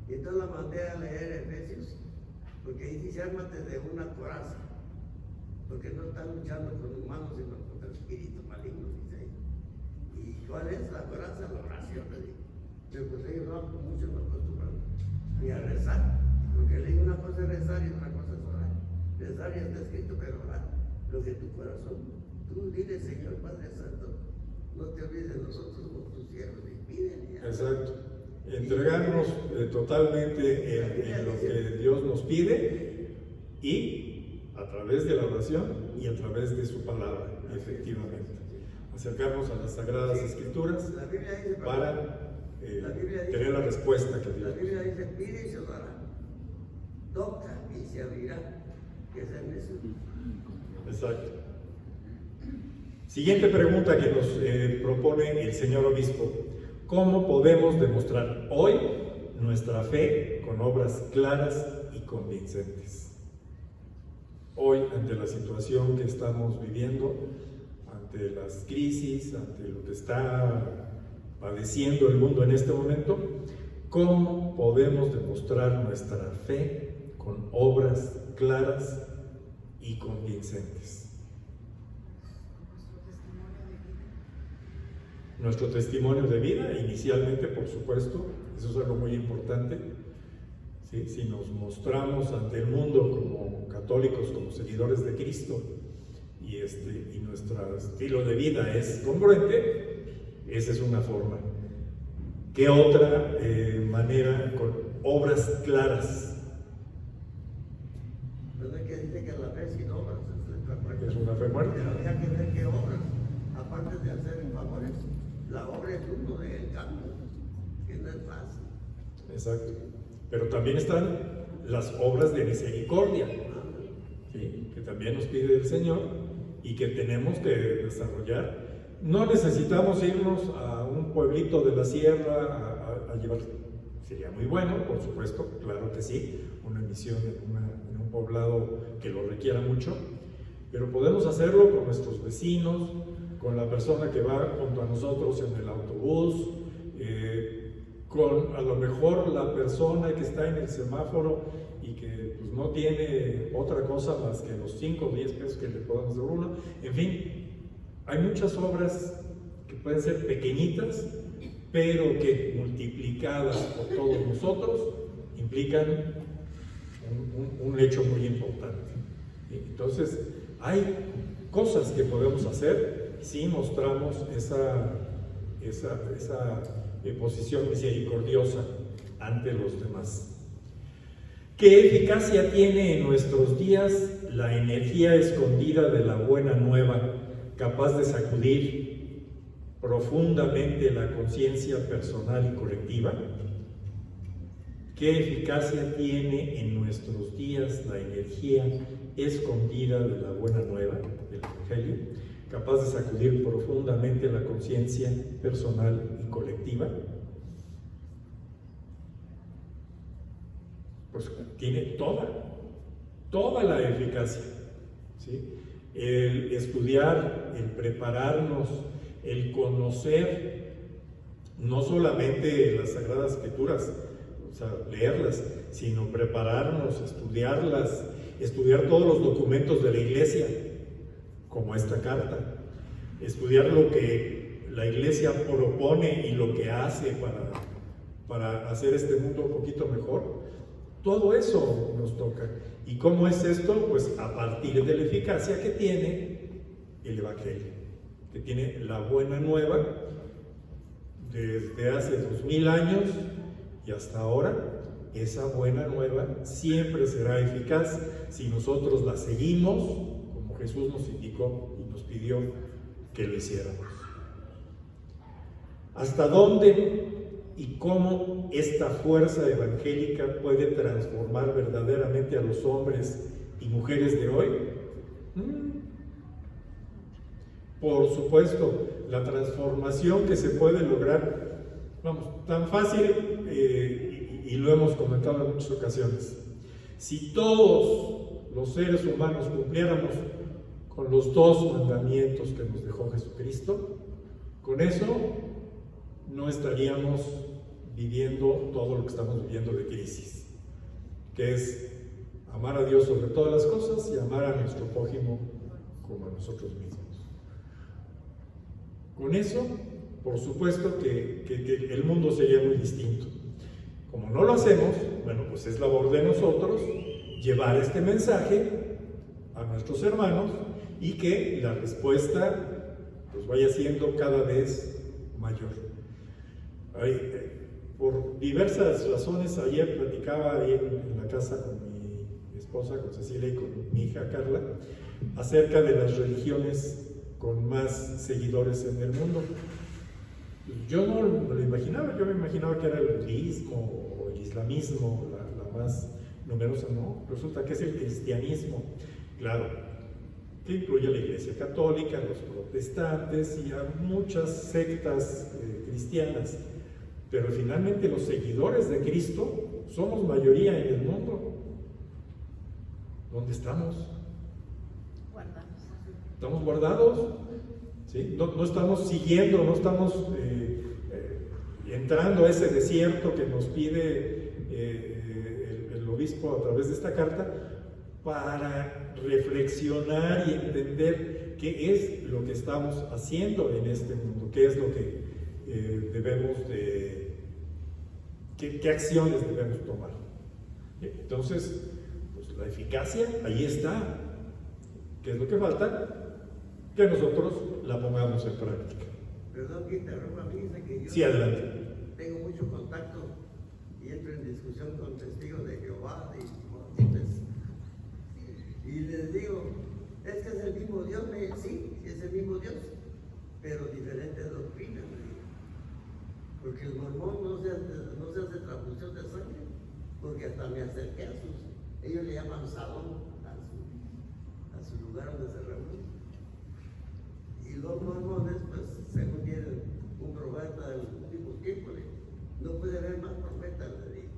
Y entonces la mandé a leer Efesios, porque ahí dice, ármate de una coraza, porque no están luchando con humanos, sino contra espíritus malignos, dice ahí. ¿Y cuál es la coraza? La oración, le digo. Pero pues ellos muchos no acostumbran ni a rezar, porque le digo, una cosa es rezar y otra cosa es orar. Rezar ya está escrito, pero orar, lo que tu corazón, tú dile, Señor Padre Santo, no te olvides de nosotros como tus siervos, y pídele. Exacto. Entregarnos totalmente en lo que Dios nos pide y a través de la oración y a través de su palabra, efectivamente. Acercarnos a las Sagradas Escrituras para tener la respuesta que Dios. La Biblia dice, pide y se os dará, toca y se abrirá, que es en eso. Exacto. Siguiente pregunta que nos propone el señor obispo. ¿Cómo podemos demostrar hoy nuestra fe con obras claras y convincentes? Hoy, ante la situación que estamos viviendo, ante las crisis, ante lo que está padeciendo el mundo en este momento, ¿cómo podemos demostrar nuestra fe con obras claras y convincentes? Nuestro testimonio de vida, inicialmente, por supuesto, eso es algo muy importante. ¿Sí? Si nos mostramos ante el mundo como católicos, como seguidores de Cristo, y nuestro estilo de vida es congruente, esa es una forma. ¿Qué otra manera? Con obras claras. ¿Verdad que dice que la fe sin obras Es una fe muerta. Pero había que ver qué obras, aparte de hacer favores, la obra es uno del cambio, que no es fácil. Exacto. Pero también están las obras de misericordia, ¿sí? Que también nos pide el Señor y que tenemos que desarrollar. No necesitamos irnos a un pueblito de la sierra a llevar, sería muy bueno, por supuesto, claro que sí, una misión en un poblado que lo requiera mucho, pero podemos hacerlo con nuestros vecinos, con la persona que va junto a nosotros en el autobús, con a lo mejor la persona que está en el semáforo y que pues, no tiene otra cosa más que los 5 o 10 pesos que le podamos dar uno. En fin, hay muchas obras que pueden ser pequeñitas, pero que multiplicadas por todos nosotros implican un hecho muy importante. Entonces, hay cosas que podemos hacer si mostramos esa posición misericordiosa ante los demás. ¿Qué eficacia tiene en nuestros días la energía escondida de la buena nueva, capaz de sacudir profundamente la conciencia personal y colectiva? ¿Qué eficacia tiene en nuestros días la energía escondida de la buena nueva, del Evangelio, capaz de sacudir profundamente la conciencia personal y colectiva? Pues tiene toda la eficacia, ¿sí? El estudiar, el prepararnos, el conocer no solamente las Sagradas Escrituras, o sea, leerlas, sino prepararnos, estudiarlas, estudiar todos los documentos de la Iglesia, como esta carta, estudiar lo que la Iglesia propone y lo que hace para hacer este mundo un poquito mejor. Todo eso nos toca. ¿Y cómo es esto? Pues a partir de la eficacia que tiene el Evangelio, que tiene la buena nueva desde hace 2000 años y hasta ahora. Esa buena nueva siempre será eficaz si nosotros la seguimos como Jesús nos indicó y nos pidió que lo hiciéramos. ¿Hasta dónde y cómo esta fuerza evangélica puede transformar verdaderamente a los hombres y mujeres de hoy? Por supuesto, la transformación que se puede lograr, tan fácil, y lo hemos comentado en muchas ocasiones. Si todos los seres humanos cumpliéramos con los 2 mandamientos que nos dejó Jesucristo, con eso no estaríamos viviendo todo lo que estamos viviendo de crisis, que es amar a Dios sobre todas las cosas y amar a nuestro prójimo como a nosotros mismos. Con eso, por supuesto que el mundo sería muy distinto. Como no lo hacemos, bueno, pues es labor de nosotros llevar este mensaje a nuestros hermanos y que la respuesta pues vaya siendo cada vez mayor. Por diversas razones, ayer platicaba ahí en la casa con mi esposa, con Cecilia y con mi hija Carla, acerca de las religiones con más seguidores en el mundo. Yo no me lo imaginaba, yo me imaginaba que era el budismo o el islamismo la más numerosa, no, resulta que es el cristianismo, claro, que incluye a la Iglesia Católica, a los protestantes y a muchas sectas cristianas, pero finalmente los seguidores de Cristo somos mayoría en el mundo. ¿Dónde estamos? Guardados. ¿Estamos guardados? ¿Sí? No estamos siguiendo, no estamos entrando a ese desierto que nos pide el obispo a través de esta carta para reflexionar y entender qué es lo que estamos haciendo en este mundo, qué es lo que debemos de, qué acciones debemos tomar. Entonces, pues la eficacia ahí está. ¿Qué es lo que falta? Que nosotros la pongamos en práctica. Perdón que interrumpa, fíjense que yo Sí, adelante. tengo mucho contacto y entro en discusión con testigos de Jehová y Y les digo, es que es el mismo Dios. Sí, es el mismo Dios, pero diferente doctrina. Porque el mormón no se hace transfusión de sangre, porque hasta me acerqué a ellos le llaman salón, a su lugar donde se reúnen. Y los mormones, pues, según tienen un profeta del último tiempo, no puede haber más profetas, le digo.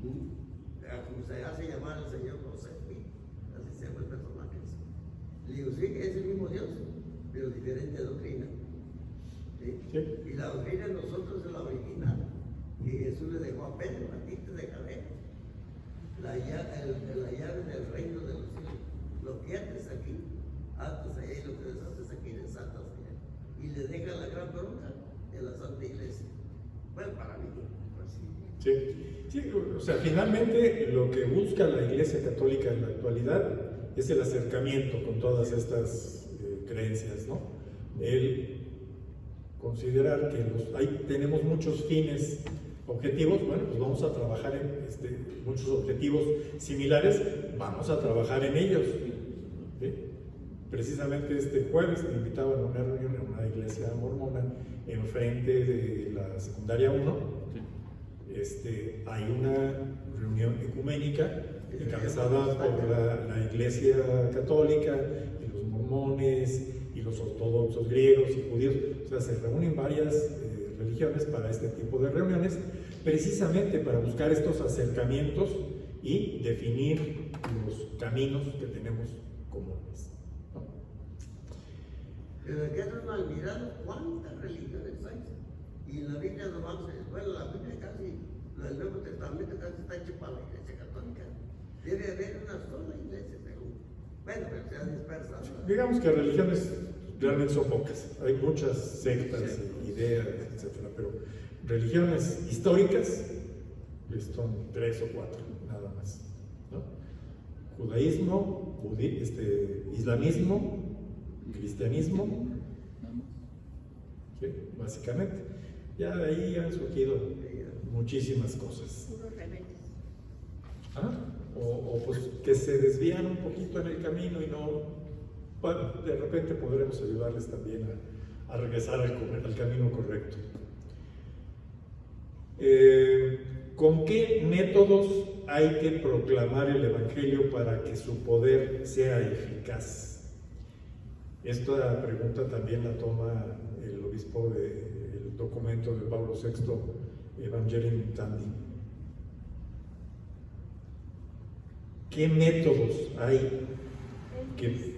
Como se hace llamar el Señor José, así se llama el personaje. Le digo, sí, es el mismo Dios, pero diferente doctrina. ¿Sí? Sí. Y la doctrina de nosotros es la original, que Jesús le dejó a Pedro, a ti te dejaré. La llave del reino de los cielos. Lo que haces aquí, haces allá, y lo que deshaces aquí, desatas allá. Y le deja la gran bronca de la Santa Iglesia. Bueno, para mí, pues sí. Sí, o sea, finalmente lo que busca la Iglesia Católica en la actualidad es el acercamiento con todas estas creencias, ¿no? El considerar que tenemos muchos fines, objetivos, bueno, pues vamos a trabajar en muchos objetivos similares, vamos a trabajar en ellos. ¿Sí? Precisamente este jueves me invitaban a una reunión en una iglesia mormona enfrente de la secundaria 1. Hay una reunión ecuménica encabezada por la Iglesia Católica y los mormones y los ortodoxos griegos y judíos. O sea, se reúnen varias religiones para este tipo de reuniones, precisamente para buscar estos acercamientos y definir los caminos que tenemos comunes, ¿no? Pero aquí no han mirado cuántas religiones hay. Y en la Biblia no vamos a... Bueno, la Biblia casi, el Nuevo Testamento casi está hecho para la Iglesia Católica. Debe haber una sola iglesia, según. Bueno, pero se ha dispersado. Digamos que religiones realmente son pocas. Hay muchas sectas, ideas, etcétera, pero religiones históricas son 3 o 4, nada más, ¿no? Judaísmo, islamismo, cristianismo, ¿sí? Básicamente. Ya de ahí han surgido muchísimas cosas. Puros rebeldes. O pues que se desvían un poquito en el camino y no, bueno, de repente podremos ayudarles también a regresar al camino correcto. ¿Con qué métodos hay que proclamar el Evangelio para que su poder sea eficaz? Esta pregunta también la toma el obispo del documento de Pablo VI, Evangelium Mundi. ¿Qué métodos hay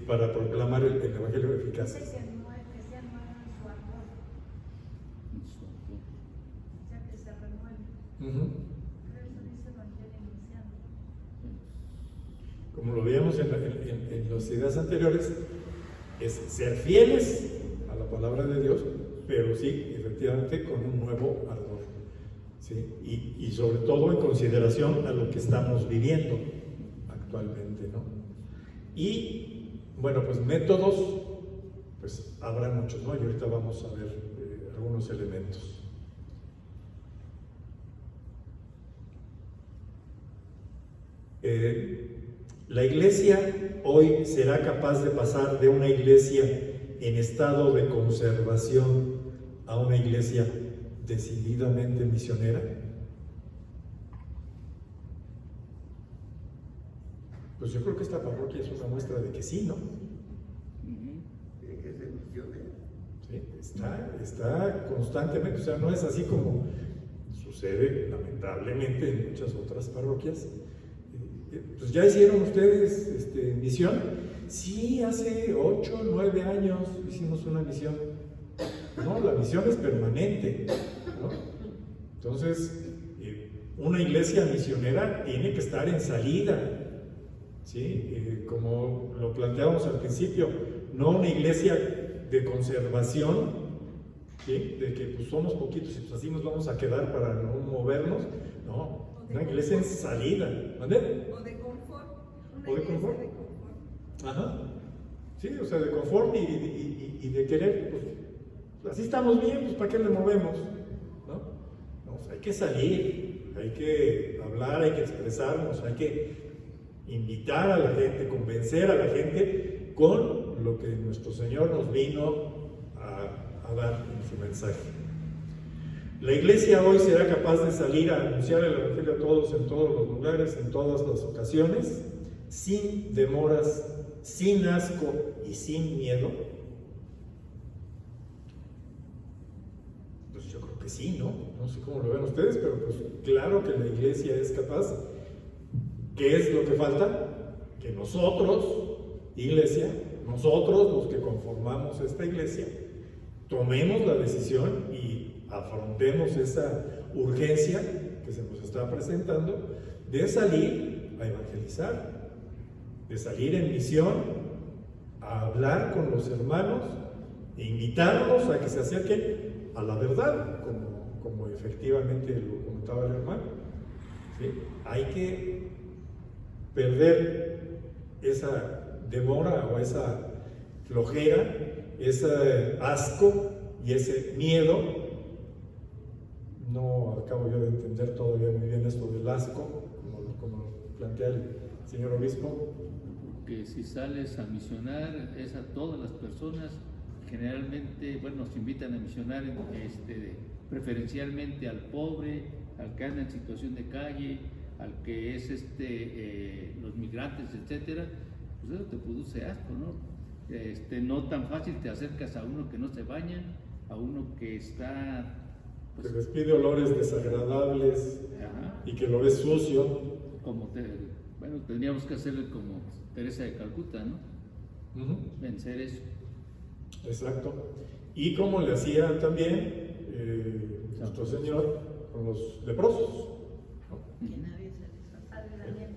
para proclamar el Evangelio eficaz? Dice que sean nuevos en su amor, o sea, que se renueven. Pero eso dice Evangelio inicial. Como lo veíamos en las ideas anteriores, es ser fieles a la palabra de Dios, pero sí, efectivamente, con un nuevo ardor, ¿sí? Y sobre todo en consideración a lo que estamos viviendo actualmente, ¿no? Y, bueno, pues métodos, pues habrá muchos, ¿no? Y ahorita vamos a ver algunos elementos. La iglesia hoy será capaz de pasar de una iglesia en estado de conservación a una iglesia decididamente misionera. Pues yo creo que esta parroquia es una muestra de que sí, ¿no? Tiene que ser misionera. Sí, está constantemente, o sea, no es así como sucede lamentablemente en muchas otras parroquias. Pues ya hicieron ustedes misión. Sí, hace 8 o 9 años hicimos una misión. No, la misión es permanente, ¿no? Entonces, una iglesia misionera tiene que estar en salida, ¿sí? Como lo planteábamos al principio, no una iglesia de conservación, ¿sí? De que pues somos poquitos y pues así nos vamos a quedar para no movernos. No, una iglesia en salida. ¿Dónde? O de confort. ¿O de confort? Ajá. Sí, o sea, de confort y de querer, pues así estamos bien, pues ¿para qué le movemos? ¿No? No, pues, hay que salir, hay que hablar, hay que expresarnos, hay que invitar a la gente, convencer a la gente con lo que nuestro Señor nos vino a dar en su mensaje. La iglesia hoy será capaz de salir a anunciar el Evangelio a todos, en todos los lugares, en todas las ocasiones, sin demoras, sin asco y sin miedo. Pues yo creo que sí, ¿no? No sé cómo lo ven ustedes, pero pues claro que la iglesia es capaz. ¿Qué es lo que falta? Que nosotros, iglesia, nosotros los que conformamos esta iglesia, tomemos la decisión y afrontemos esa urgencia que se nos está presentando de salir a evangelizar, de salir en misión, a hablar con los hermanos e invitarlos a que se acerquen a la verdad, como efectivamente lo comentaba el hermano. ¿Sí? Hay que perder esa demora o esa flojera, ese asco y ese miedo. No acabo yo de entender todavía muy bien esto del asco, como lo plantea el señor obispo. Que si sales a misionar es a todas las personas, generalmente, bueno, nos invitan a misionar preferencialmente al pobre, al que anda en situación de calle, al que es los migrantes, etcétera. Pues eso te produce asco, ¿no? No tan fácil te acercas a uno que no se baña, a uno que está que despide olores desagradables. Ajá. Y que lo ves sucio. Bueno, tendríamos que hacerle como Teresa de Calcuta, ¿no? Vencer eso. Exacto. Y como le hacía también nuestro Señor con los leprosos, ¿no? Que nadie se disfrazara de Daniel.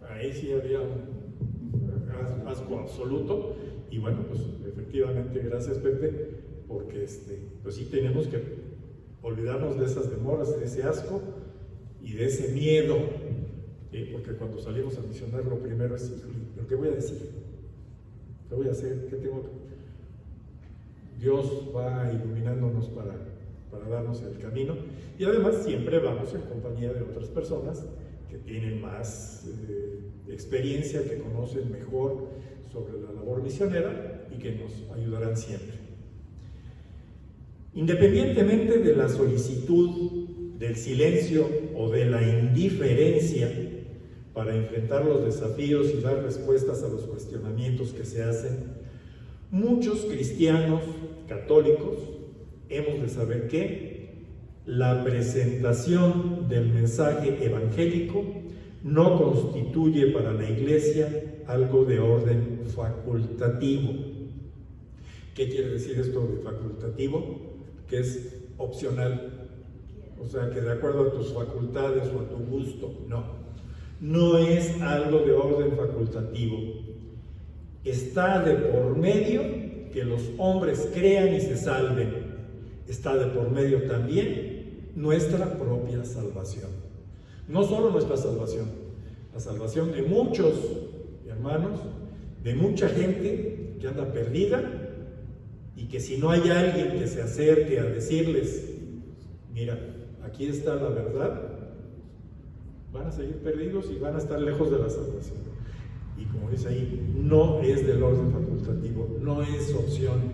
Ahí sí había un asco absoluto. Y bueno, pues efectivamente, gracias Pepe, porque pues sí tenemos que olvidarnos de esas demoras, de ese asco y de ese miedo, porque cuando salimos a misionar lo primero es, ¿pero qué voy a decir? ¿Qué voy a hacer? ¿Qué tengo que...? Dios va iluminándonos para darnos el camino, y además siempre vamos en compañía de otras personas que tienen más experiencia, que conocen mejor sobre la labor misionera y que nos ayudarán siempre. Independientemente de la solicitud, del silencio o de la indiferencia para enfrentar los desafíos y dar respuestas a los cuestionamientos que se hacen, muchos cristianos católicos hemos de saber que la presentación del mensaje evangélico no constituye para la Iglesia algo de orden facultativo. ¿Qué quiere decir esto de facultativo? Que es opcional, o sea, que de acuerdo a tus facultades o a tu gusto. No es algo de orden facultativo. Está de por medio que los hombres crean y se salven. Está de por medio también nuestra propia salvación. No solo nuestra salvación, la salvación de muchos hermanos, de mucha gente que anda perdida, y que si no hay alguien que se acerque a decirles, mira, aquí está la verdad, van a seguir perdidos y van a estar lejos de la salvación. Y como dice ahí, no es del orden facultativo, no es opción,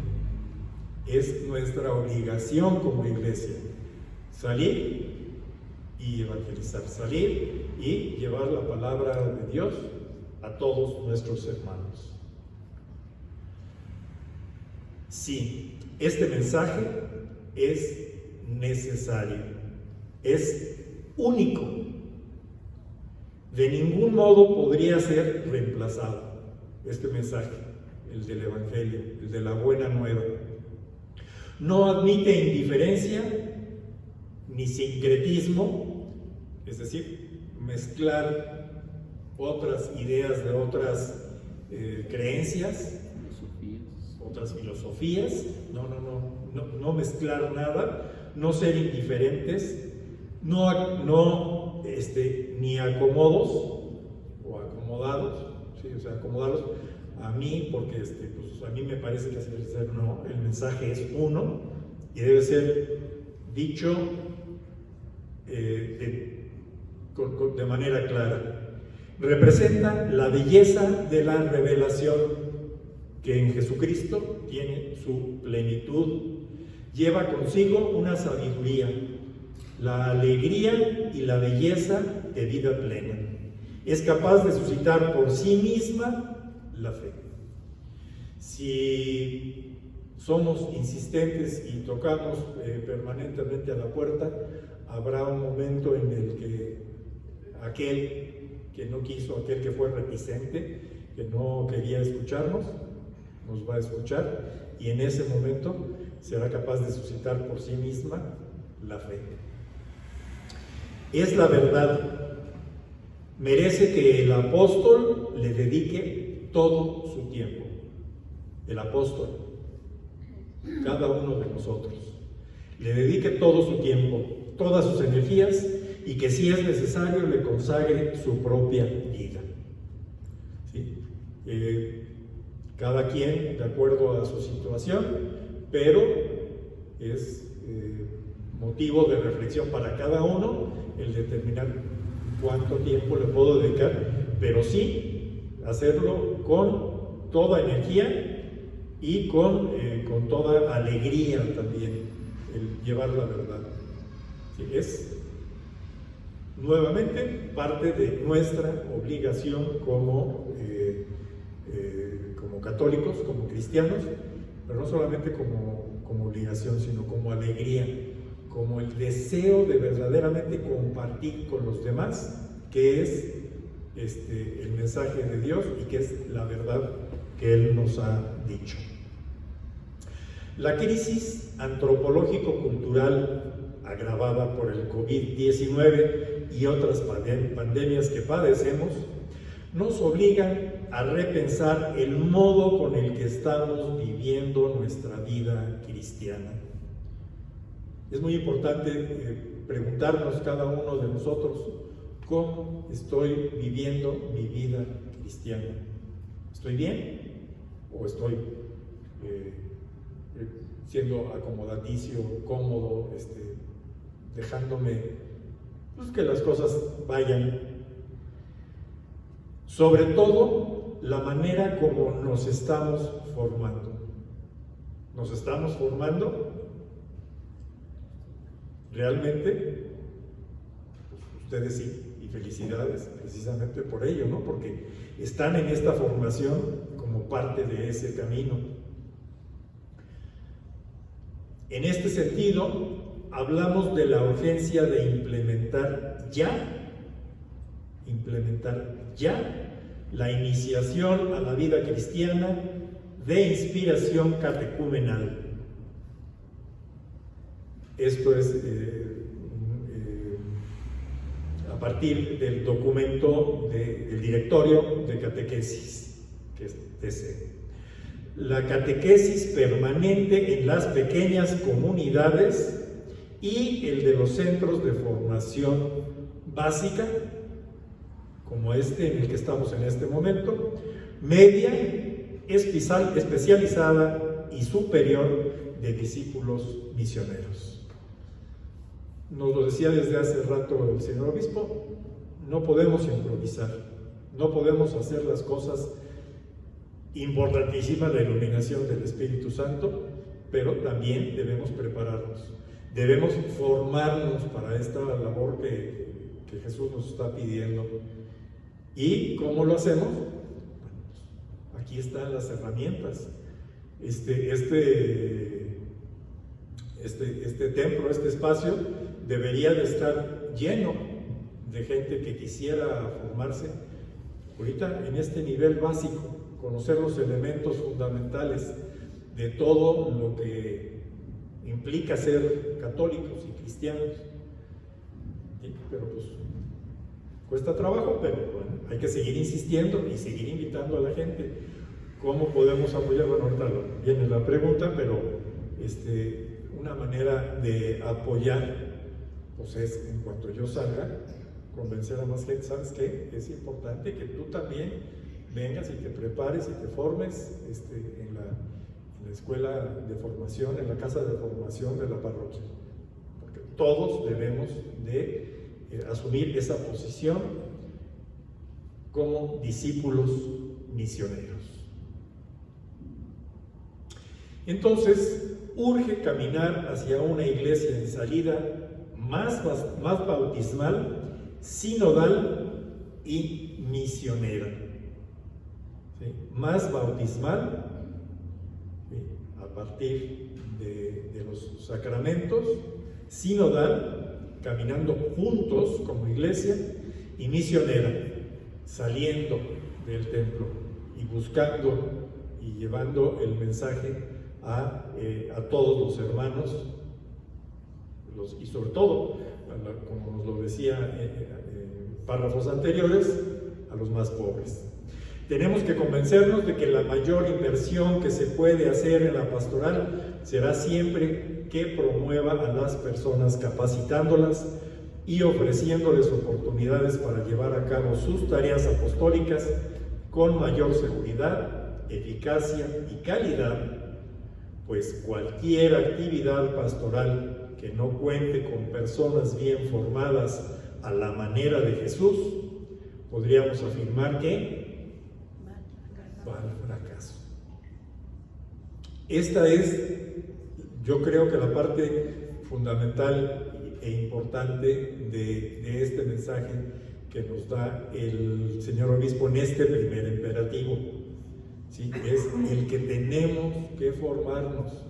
es nuestra obligación como iglesia, salir y evangelizar, salir y llevar la palabra de Dios a todos nuestros hermanos. Sí, este mensaje es necesario, es único. De ningún modo podría ser reemplazado este mensaje, el del Evangelio, el de la buena nueva. No admite indiferencia ni sincretismo, es decir, mezclar otras ideas de otras creencias, otras filosofías, no mezclar nada, no ser indiferentes, ni acomodos o acomodados, ¿sí? O sea, acomodarlos a mí, porque pues a mí me parece que así debe ser. No, el mensaje es uno y debe ser dicho de manera clara. representa la belleza de la revelación que en Jesucristo tiene su plenitud. Lleva consigo una sabiduría, la alegría y la belleza de vida plena. Es capaz de suscitar por sí misma la fe. Si somos insistentes y tocamos permanentemente a la puerta, habrá un momento en el que aquel que no quiso, aquel que fue reticente, que no quería escucharnos, nos va a escuchar, y en ese momento será capaz de suscitar por sí misma la fe. Es la verdad. Merece que el apóstol le dedique todo su tiempo. El apóstol, cada uno de nosotros, le dedique todo su tiempo, todas sus energías, y que si es necesario le consagre su propia vida. ¿Sí? Cada quien de acuerdo a su situación, pero es motivo de reflexión para cada uno el determinar cuánto tiempo le puedo dedicar, pero sí hacerlo con toda energía y con toda alegría también, el llevar la verdad. ¿Sí? Es nuevamente parte de nuestra obligación como católicos, como cristianos, pero no solamente como obligación, sino como alegría, como el deseo de verdaderamente compartir con los demás qué es el mensaje de Dios y qué es la verdad que Él nos ha dicho. La crisis antropológico-cultural agravada por el COVID-19 y otras pandemias que padecemos nos obligan a repensar el modo con el que estamos viviendo nuestra vida cristiana. Es muy importante preguntarnos cada uno de nosotros, ¿cómo estoy viviendo mi vida cristiana? ¿Estoy bien o estoy siendo acomodaticio, cómodo, dejándome pues, que las cosas vayan? Sobre todo, la manera como nos estamos formando. ¿Nos estamos formando? Realmente, pues, ustedes sí, y felicidades precisamente por ello, ¿no? Porque están en esta formación como parte de ese camino. En este sentido, hablamos de la urgencia de implementar ya la iniciación a la vida cristiana de inspiración catecumenal. Esto es a partir del documento del Directorio de Catequesis, que es TC. La catequesis permanente en las pequeñas comunidades y el de los centros de formación básica, como en el que estamos en este momento, media, especializada y superior de discípulos misioneros. Nos lo decía desde hace rato el señor obispo, no podemos improvisar, no podemos hacer las cosas importantísimas, la iluminación del Espíritu Santo, pero también debemos prepararnos, debemos formarnos para esta labor que Jesús nos está pidiendo. ¿Y cómo lo hacemos? Bueno, pues aquí están las herramientas. Este templo, este espacio, debería de estar lleno de gente que quisiera formarse ahorita en este nivel básico, conocer los elementos fundamentales de todo lo que implica ser católicos y cristianos. ¿Sí? Pero pues cuesta trabajo, pero bueno, hay que seguir insistiendo y seguir invitando a la gente. ¿Cómo podemos apoyar? Bueno, ahorita viene la pregunta, pero una manera de apoyar pues es, en cuanto yo salga, convencer a más gente. ¿Sabes qué? Es importante que tú también vengas y te prepares y te formes en la escuela de formación, en la casa de formación de la parroquia, porque todos debemos de asumir esa posición como discípulos misioneros. Entonces, urge caminar hacia una iglesia en salida más bautismal, sinodal y misionera. ¿Sí? Más bautismal, ¿sí? A partir de los sacramentos, sinodal, caminando juntos como iglesia, y misionera, saliendo del templo y buscando y llevando el mensaje a todos los hermanos, y sobre todo, como nos lo decía en párrafos anteriores, a los más pobres. Tenemos que convencernos de que la mayor inversión que se puede hacer en la pastoral será siempre que promueva a las personas, capacitándolas y ofreciéndoles oportunidades para llevar a cabo sus tareas apostólicas con mayor seguridad, eficacia y calidad, pues cualquier actividad pastoral que no cuente con personas bien formadas a la manera de Jesús, podríamos afirmar que va al fracaso. Esta es, yo creo que la parte fundamental e importante de este mensaje que nos da el señor obispo en este primer imperativo. ¿Sí? Es el que tenemos que formarnos,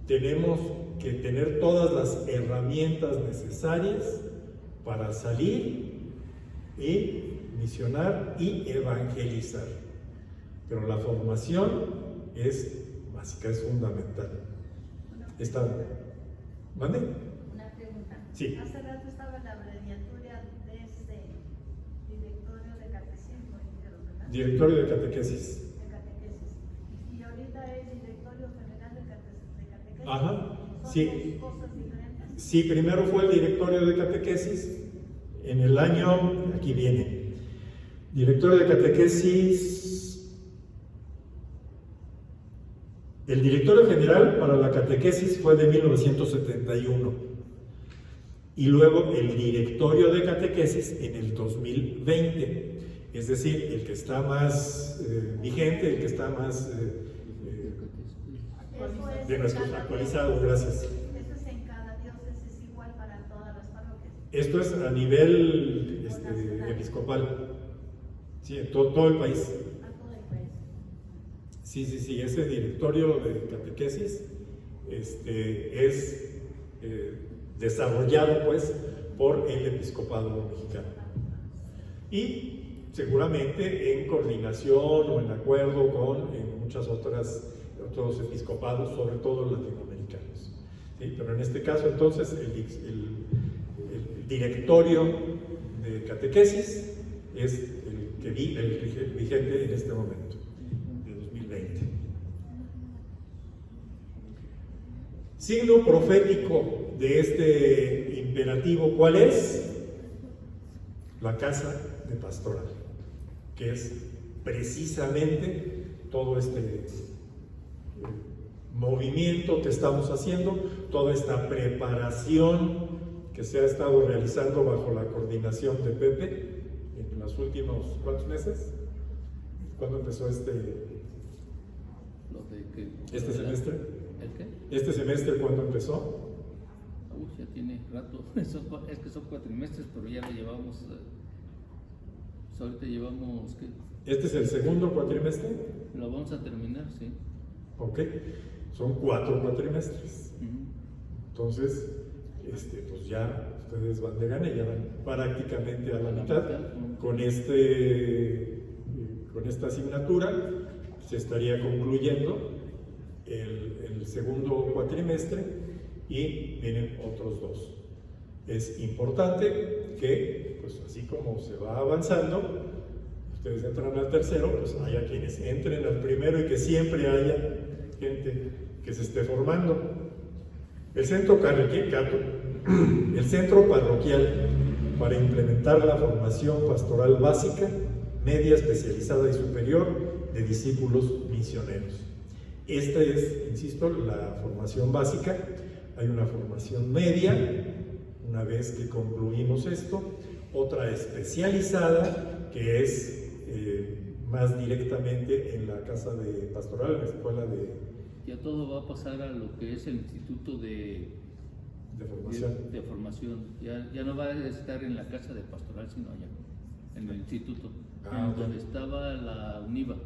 tenemos que tener todas las herramientas necesarias para salir y misionar y evangelizar. Pero la formación es básica, es fundamental. ¿Mande? Una pregunta. Sí. Hace rato estaba la abreviatura de este directorio de catecismo, ¿verdad? Directorio de catequesis. Y ahorita es directorio general de catequesis. Ajá, ¿Son sí. dos cosas diferentes? Sí, primero fue el directorio de catequesis en el año, aquí viene, directorio de catequesis, el directorio general para la catequesis fue de 1971 y luego el directorio de catequesis en el 2020, es decir, el que está más vigente, el que está más de nuestros actualizados, gracias. Esto es en cada diócesis igual para todas las parroquias. Esto es a nivel episcopal, sí, en todo el país. A todo el país. Sí, ese directorio de catequesis es desarrollado pues por el episcopado mexicano. Y seguramente en coordinación o en acuerdo con muchas otros episcopados, sobre todo latinoamericanos. ¿Sí? Pero en este caso entonces el directorio de catequesis es el vigente en este momento, de 2020. Signo profético de este imperativo, ¿cuál es? La casa de pastoral, que es precisamente todo este movimiento que estamos haciendo, toda esta preparación que se ha estado realizando bajo la coordinación de Pepe en los últimos, ¿cuántos meses? ¿Cuándo empezó este semestre? ¿El qué? ¿Este semestre cuándo empezó? Ya tiene rato. Es que son cuatrimestres, pero ya lo llevamos. Ahorita llevamos, ¿qué? ¿Este es el segundo cuatrimestre? Lo vamos a terminar, sí. Ok, son 4 cuatrimestres. Entonces, pues ya ustedes van de gane, ya van prácticamente a la mitad. Con esta asignatura se estaría concluyendo el segundo cuatrimestre y vienen otros 2. Es importante que, pues así como se va avanzando, ustedes entran al tercero, pues haya quienes entren al primero y que siempre haya gente que se esté formando. El centro parroquial para implementar la formación pastoral básica, media, especializada y superior de discípulos misioneros. Esta es, insisto, la formación básica. Hay una formación media, una vez que concluimos esto, otra especializada que es más directamente en la casa de pastoral, en la escuela Ya todo va a pasar a lo que es el instituto de formación. de formación. Ya no va a estar en la casa de pastoral, sino allá, en el instituto, Ah, ok. donde estaba la UNIVA.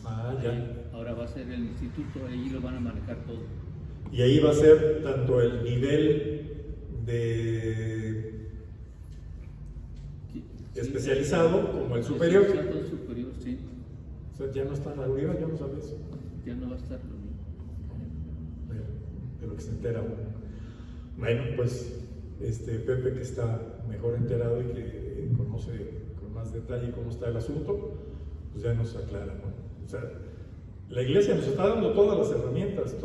Ah, ya. Ahora va a ser el instituto, ahí lo van a manejar todo. Y ahí va a ser tanto el nivel de Sí, especializado como el superior. Especializado superior, sí. O sea, ya no está en la UNIVA, yo no sabía eso. Ya no va a estar lo mismo. De lo que se entera uno. Bueno, pues Pepe, que está mejor enterado y que conoce con más detalle cómo está el asunto, pues ya nos aclara, ¿no? O sea, la iglesia nos está dando todas las herramientas,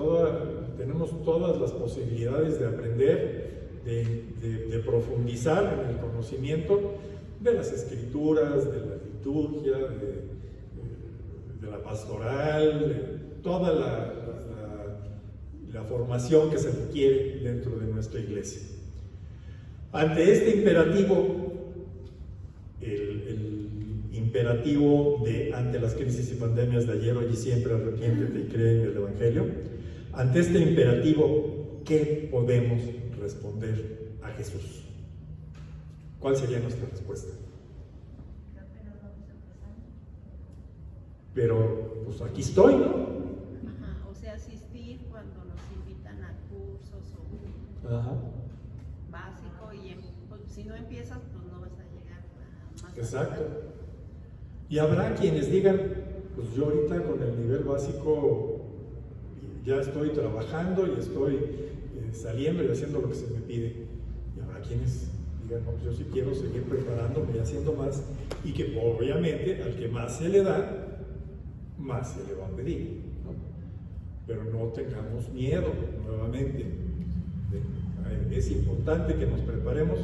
tenemos todas las posibilidades de aprender, de profundizar en el conocimiento de las escrituras, de la liturgia, de la pastoral, de toda la formación que se requiere dentro de nuestra iglesia. Ante este imperativo, el imperativo de ante las crisis y pandemias de ayer, hoy y siempre, arrepiéntete y cree en el Evangelio, ante este imperativo, ¿qué podemos responder a Jesús? ¿Cuál sería nuestra respuesta? Que apenas vamos empezando. Pero, pues aquí estoy, ¿no? Ajá, o sea, asistir cuando nos invitan a cursos o Ajá. básico y pues, si no empiezas, pues no vas a llegar a más. Exacto. Y habrá quienes digan, pues yo ahorita con el nivel básico ya estoy trabajando y estoy saliendo y haciendo lo que se me pide. Y habrá quienes digan, no, pues yo sí quiero seguir preparándome y haciendo más, y que obviamente al que más se le da, más se le va a pedir, ¿no? Pero no tengamos miedo, nuevamente. Es importante que nos preparemos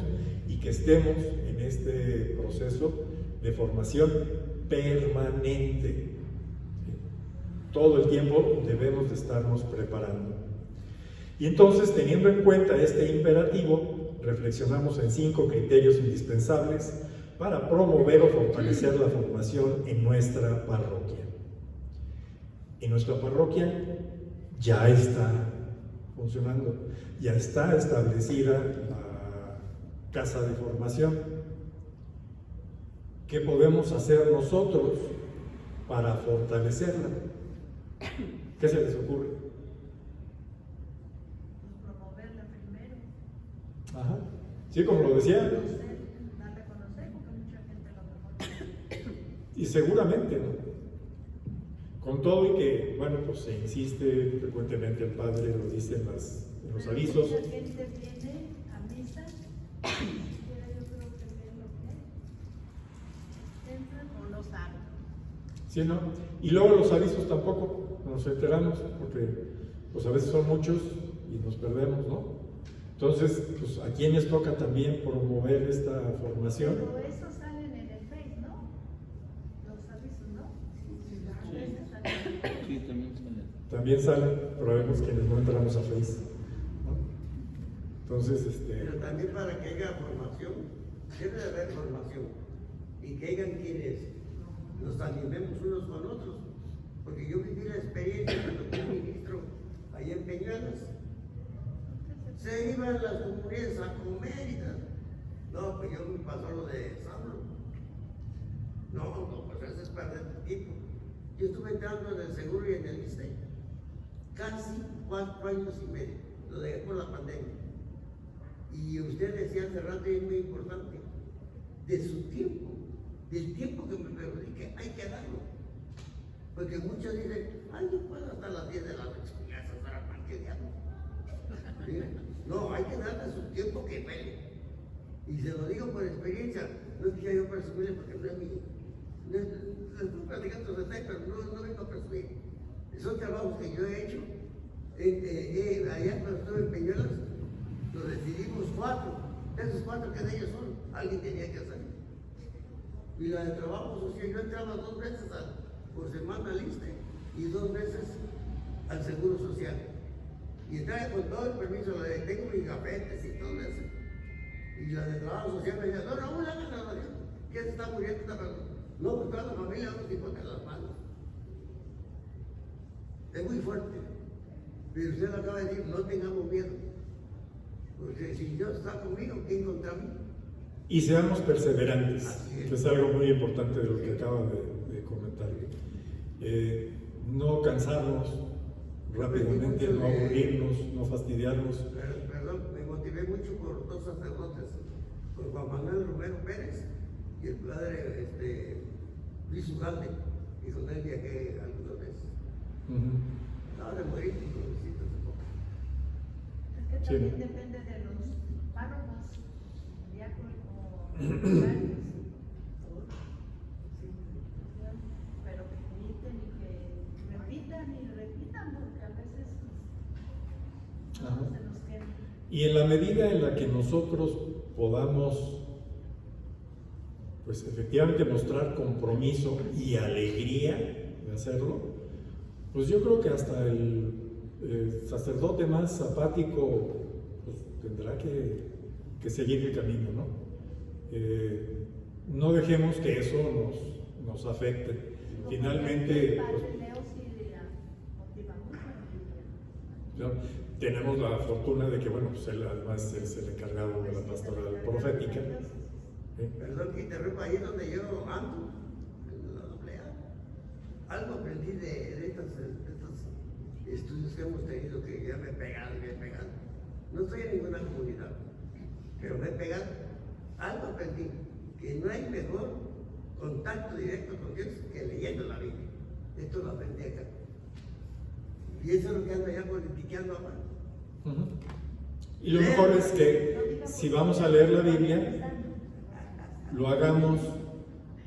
y que estemos en este proceso de formación permanente. Todo el tiempo debemos de estarnos preparando. Y entonces, teniendo en cuenta este imperativo, reflexionamos en 5 criterios indispensables para promover o fortalecer la formación en nuestra parroquia. En nuestra parroquia ya está funcionando, ya está establecida la casa de formación. ¿Qué podemos hacer nosotros para fortalecerla? ¿Qué se les ocurre? Pues promoverla primero. Ajá. Sí, como lo decía. Darle a conocer, porque mucha gente a lo mejor. Y seguramente, ¿no? Con todo y que, bueno, pues se insiste frecuentemente, el padre lo dice en los avisos. Mucha gente viene a misa, pero yo creo que es lo que entran o no saben. ¿Sí, no? Y luego los avisos tampoco nos enteramos, porque pues a veces son muchos y nos perdemos, ¿no? Entonces, pues a quienes toca también promover esta formación. Pero eso salen en el Face, ¿no? Los avisos, ¿no? A veces salen. Sí, también sale. También salen, pero vemos quienes no entramos a Face, ¿no? Entonces, Pero también para que haya formación, debe de haber formación. Y que hayan quienes nos animemos unos con otros. Porque yo viví la experiencia cuando fui ministro allá en Peñuelas. Se iban las comunidades a comer y tal. No, pues yo me pasó lo de Saulo. No, pues eso es perder tu tiempo. Yo estuve entrando en el seguro y en el ISSSTE casi 4 años y medio. Lo dejé por la pandemia. Y usted decía hace rato, y es muy importante, de su tiempo, del tiempo que me perjudique, hay que darlo. Porque muchos dicen, ay, yo puedo hasta las 10 de la noche, ya se estará parqueando. ¿Sí? No, hay que darle su tiempo que pele. Y se lo digo por experiencia, no quiero yo presumirle porque no es mi. Les estoy platicando los detalles, pero no vengo a presumir. Son trabajos que yo he hecho. Allá cuando estuve en Peñuelas, lo decidimos 4. De esos 4, ¿qué de ellos son? Alguien tenía que hacer. Y la de trabajo social, yo entraba 2 veces por semana al ISSSTE y 2 veces al Seguro Social. Y entraba con todo el permiso, tengo mis gavetes y todo eso. Y la de trabajo social me decía, no, Raúl, haga grabación. ¿quién se está muriendo esta persona? No, pues toda la familia no se pone las manos. Es muy fuerte. Pero usted lo acaba de decir, no tengamos miedo. Porque si Dios está conmigo, ¿quién contra mí? Y seamos perseverantes, Así es. que es algo muy importante de lo que acaba de comentar. No cansarnos rápidamente, no aburrirnos, no fastidiarnos. Perdón, me motivé mucho por dos sacerdotes, por Juan Manuel Romero Pérez y el padre Luis Ugalde, y con él viajé algunas veces. Estaba de morir, pobrecito hace poco. Es que Sí. también depende de los párrocos, diáconos o voluntarios. Pero que imiten y que repitan, porque a veces Ajá. se nos queda. Y en la medida en la que nosotros podamos, pues efectivamente mostrar compromiso y alegría de hacerlo, pues yo creo que hasta el sacerdote más apático pues, tendrá que seguir el camino, ¿no? No dejemos que eso nos afecte. Finalmente, pues, Padre Leo sí motiva mucho a la familia. ¿no? Tenemos la fortuna de que, bueno, pues él además es el encargado de la pastoral profética. ¿Eh? Perdón que interrumpa, ahí es donde yo ando, en la asamblea. Algo aprendí de estos estudios que hemos tenido, que ya me he pegado. No estoy en ninguna comunidad, pero me he pegado. Algo aprendí, que no hay mejor contacto directo con Dios que leyendo la Biblia. Esto lo aprendí acá. Y eso es lo que ando ya politiqueando ahora. Ujú. Y lo mejor es que si vamos a leer la Biblia, lo hagamos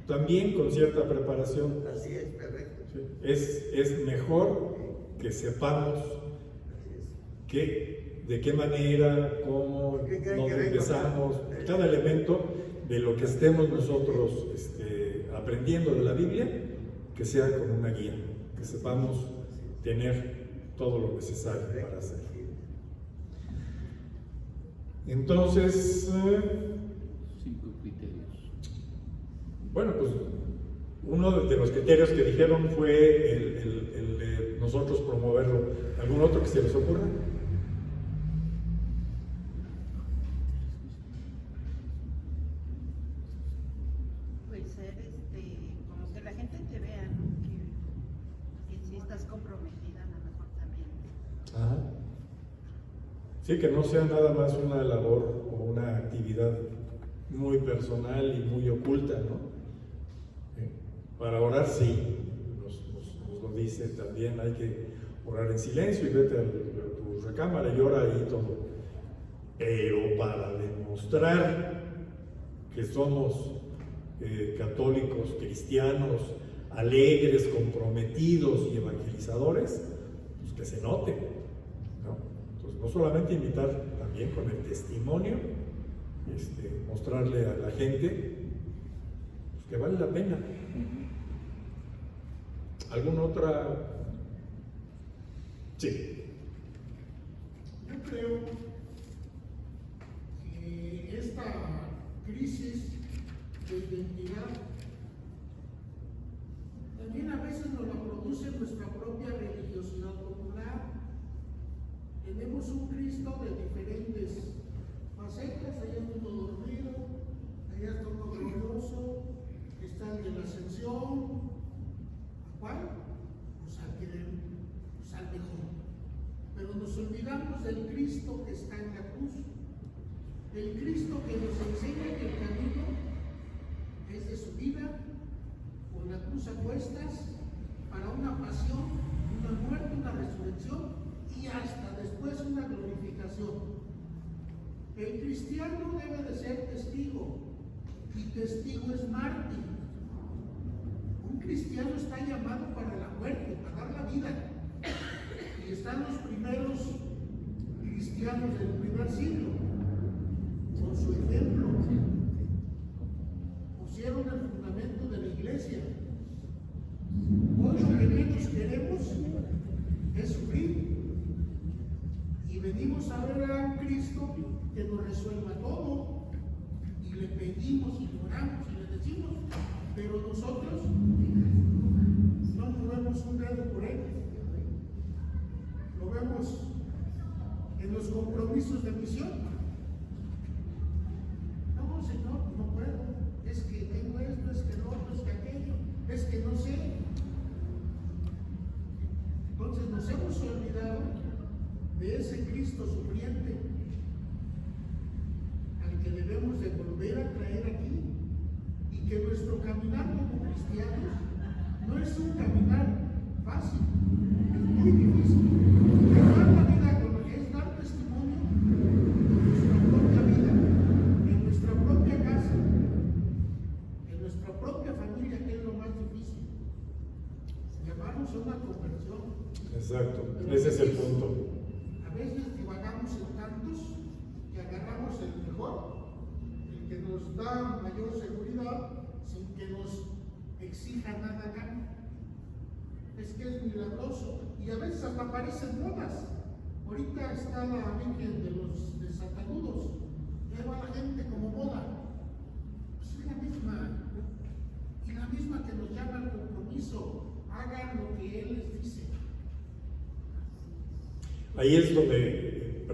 también con cierta preparación. Así es, perfecto. ¿Sí? Es mejor que sepamos Así es. de qué manera, cómo, ¿Por qué creen dónde que vengo empezamos, acá? cada elemento de lo que estemos nosotros aprendiendo de la Biblia, que sea como una guía, que sepamos tener todo lo necesario para hacerlo. Entonces, 5 criterios. bueno, pues uno de los criterios que dijeron fue el de nosotros promoverlo. ¿Algún otro que se les ocurra? Pues ser como que la gente te vea, ¿no? Que si estás comprometida, a lo mejor también. Ajá. Sí, que no sea nada más una labor o una actividad muy personal y muy oculta, ¿no? Para orar sí, nos lo dice también, hay que orar en silencio y vete a tu recámara y ora ahí todo. Pero para demostrar que somos católicos, cristianos, alegres, comprometidos y evangelizadores, pues que se note, ¿no? Entonces no solamente invitar, también con el testimonio, mostrarle a la gente pues, que vale la pena. ¿Alguna otra? Sí. Yo creo que esta crisis de identidad también a veces nos la produce nuestra propia religiosidad popular. Tenemos un Cristo de diferentes facetas, allá está uno dormido, allá está uno glorioso, está el de la ascensión. ¿Cuál? Pues al mejor. Pero nos olvidamos del Cristo que está en la cruz, del Cristo que nos enseña que el camino es de su vida, con la cruz a cuestas, para una pasión, una muerte, una resurrección y hasta después una glorificación. El cristiano debe de ser testigo, y testigo es mártir. Un cristiano está llamado para la muerte, para dar la vida. Y están los primeros cristianos del primer siglo, con su ejemplo, pusieron el fundamento de la iglesia. Hoy lo que menos queremos es sufrir. Y venimos a ver a un Cristo que nos resuelva todo. Y le pedimos y le oramos y le decimos: compromisos de misión. No, Señor, no puedo. Es que tengo esto, es que lo otro, es que aquello, es que no sé. Entonces nos hemos olvidado de ese Cristo sufriente al que debemos de volver a traer aquí, y que nuestro caminar como cristianos no es un caminar fácil, es muy difícil. Llevar la vida es dar testimonio de nuestra propia vida, en nuestra propia casa, en nuestra propia familia, que es lo más difícil. Llamarnos a una conversión. Exacto, ese es el punto. A veces divagamos en tantos que agarramos el mejor, el que nos da mayor seguridad, sin que nos exija nada a cambio. Es que es milagroso, y a veces hasta parecen modas. Ahorita está la Virgen de los desatanudos, y ahí va la gente como moda. Pues es la misma, y la misma que nos llama al compromiso. Hagan lo que Él les dice. Ahí es donde,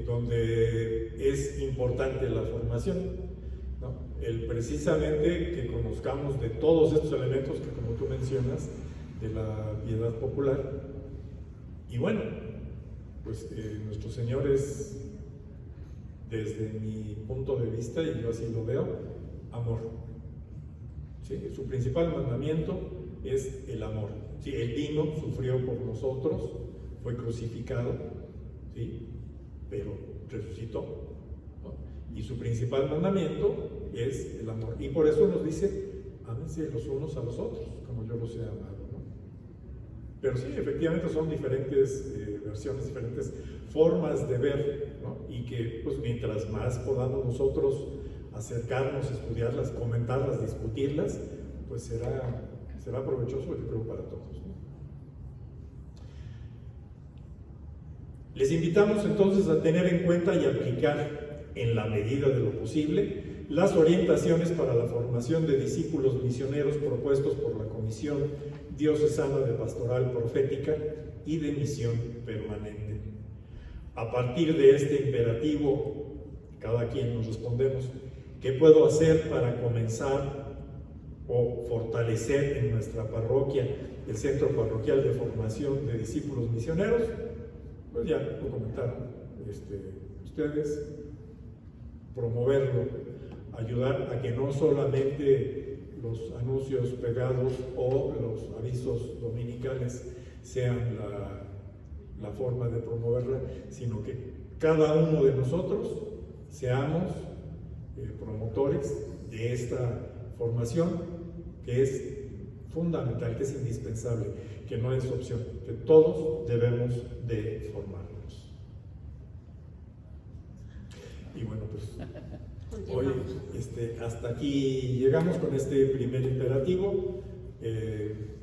donde es importante la formación, ¿no? El precisamente que conozcamos de todos estos elementos que, como tú mencionas, de la piedad popular. Y bueno, pues nuestro Señor es, desde mi punto de vista, y yo así lo veo, amor. ¿Sí? Su principal mandamiento es el amor. ¿Sí? Él vino, sufrió por nosotros, fue crucificado, ¿sí? Pero resucitó, ¿no? Y su principal mandamiento es el amor. Y por eso nos dice, ámense los unos a los otros, como yo los he amado, ¿no? Pero sí, efectivamente son diferentes versiones, diferentes formas de ver, ¿no? Y que pues mientras más podamos nosotros acercarnos, estudiarlas, comentarlas, discutirlas, pues será provechoso, yo creo, para todos, ¿no? Les invitamos entonces a tener en cuenta y aplicar, en la medida de lo posible, las orientaciones para la formación de discípulos misioneros propuestos por la Comisión Diocesana de Pastoral Profética y de Misión Permanente. A partir de este imperativo, cada quien nos respondemos, ¿qué puedo hacer para comenzar o fortalecer en nuestra parroquia el Centro Parroquial de Formación de Discípulos Misioneros? Pues ya lo comentaron ustedes, promoverlo, ayudar a que no solamente los anuncios pegados o los avisos dominicales sean la forma de promoverla, sino que cada uno de nosotros seamos promotores de esta formación, que es fundamental, que es indispensable, que no es opción, que todos debemos de formarnos. Y bueno, pues hoy hasta aquí llegamos con este primer imperativo.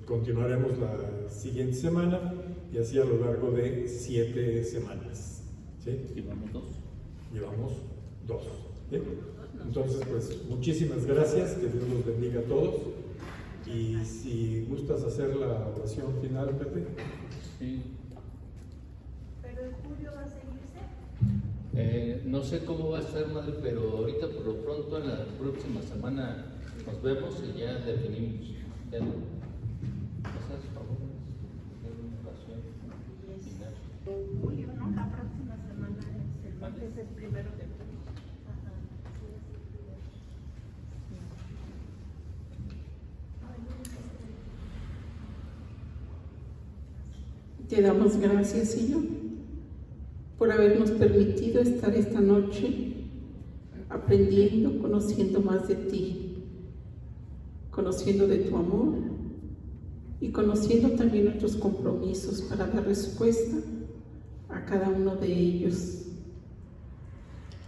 Continuaremos la siguiente semana y así a lo largo de 7 semanas. ¿Sí? Llevamos dos. ¿Sí? Entonces, pues muchísimas gracias, que Dios los bendiga a todos. Y si gustas hacer la oración final, Pepe. Sí. ¿Pero en julio va a seguirse? No sé cómo va a estar, madre, pero ahorita por lo pronto en la próxima semana nos vemos y ya definimos. Ya no. ¿Pasas, por favor? Una oración final. En julio, ¿no? La próxima semana es el martes, es 1 de julio. Te damos gracias, Señor, por habernos permitido estar esta noche aprendiendo, conociendo más de ti, conociendo de tu amor y conociendo también nuestros compromisos para dar respuesta a cada uno de ellos.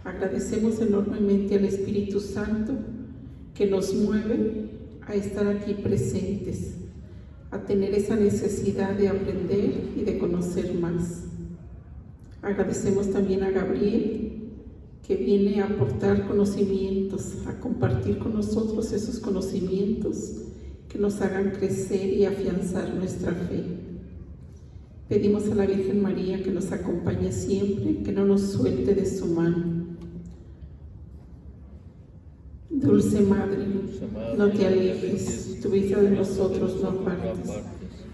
Agradecemos enormemente al Espíritu Santo que nos mueve a estar aquí presentes, a tener esa necesidad de aprender y de conocer más. Agradecemos también a Gabriel, que viene a aportar conocimientos, a compartir con nosotros esos conocimientos que nos hagan crecer y afianzar nuestra fe. Pedimos a la Virgen María que nos acompañe siempre, que no nos suelte de su mano. Dulce Madre, no te alejes, tu vida de nosotros no apartes.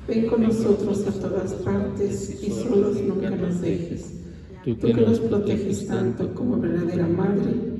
Ven con nosotros a todas partes y solos nunca nos dejes. Tú que nos proteges tanto como verdadera Madre,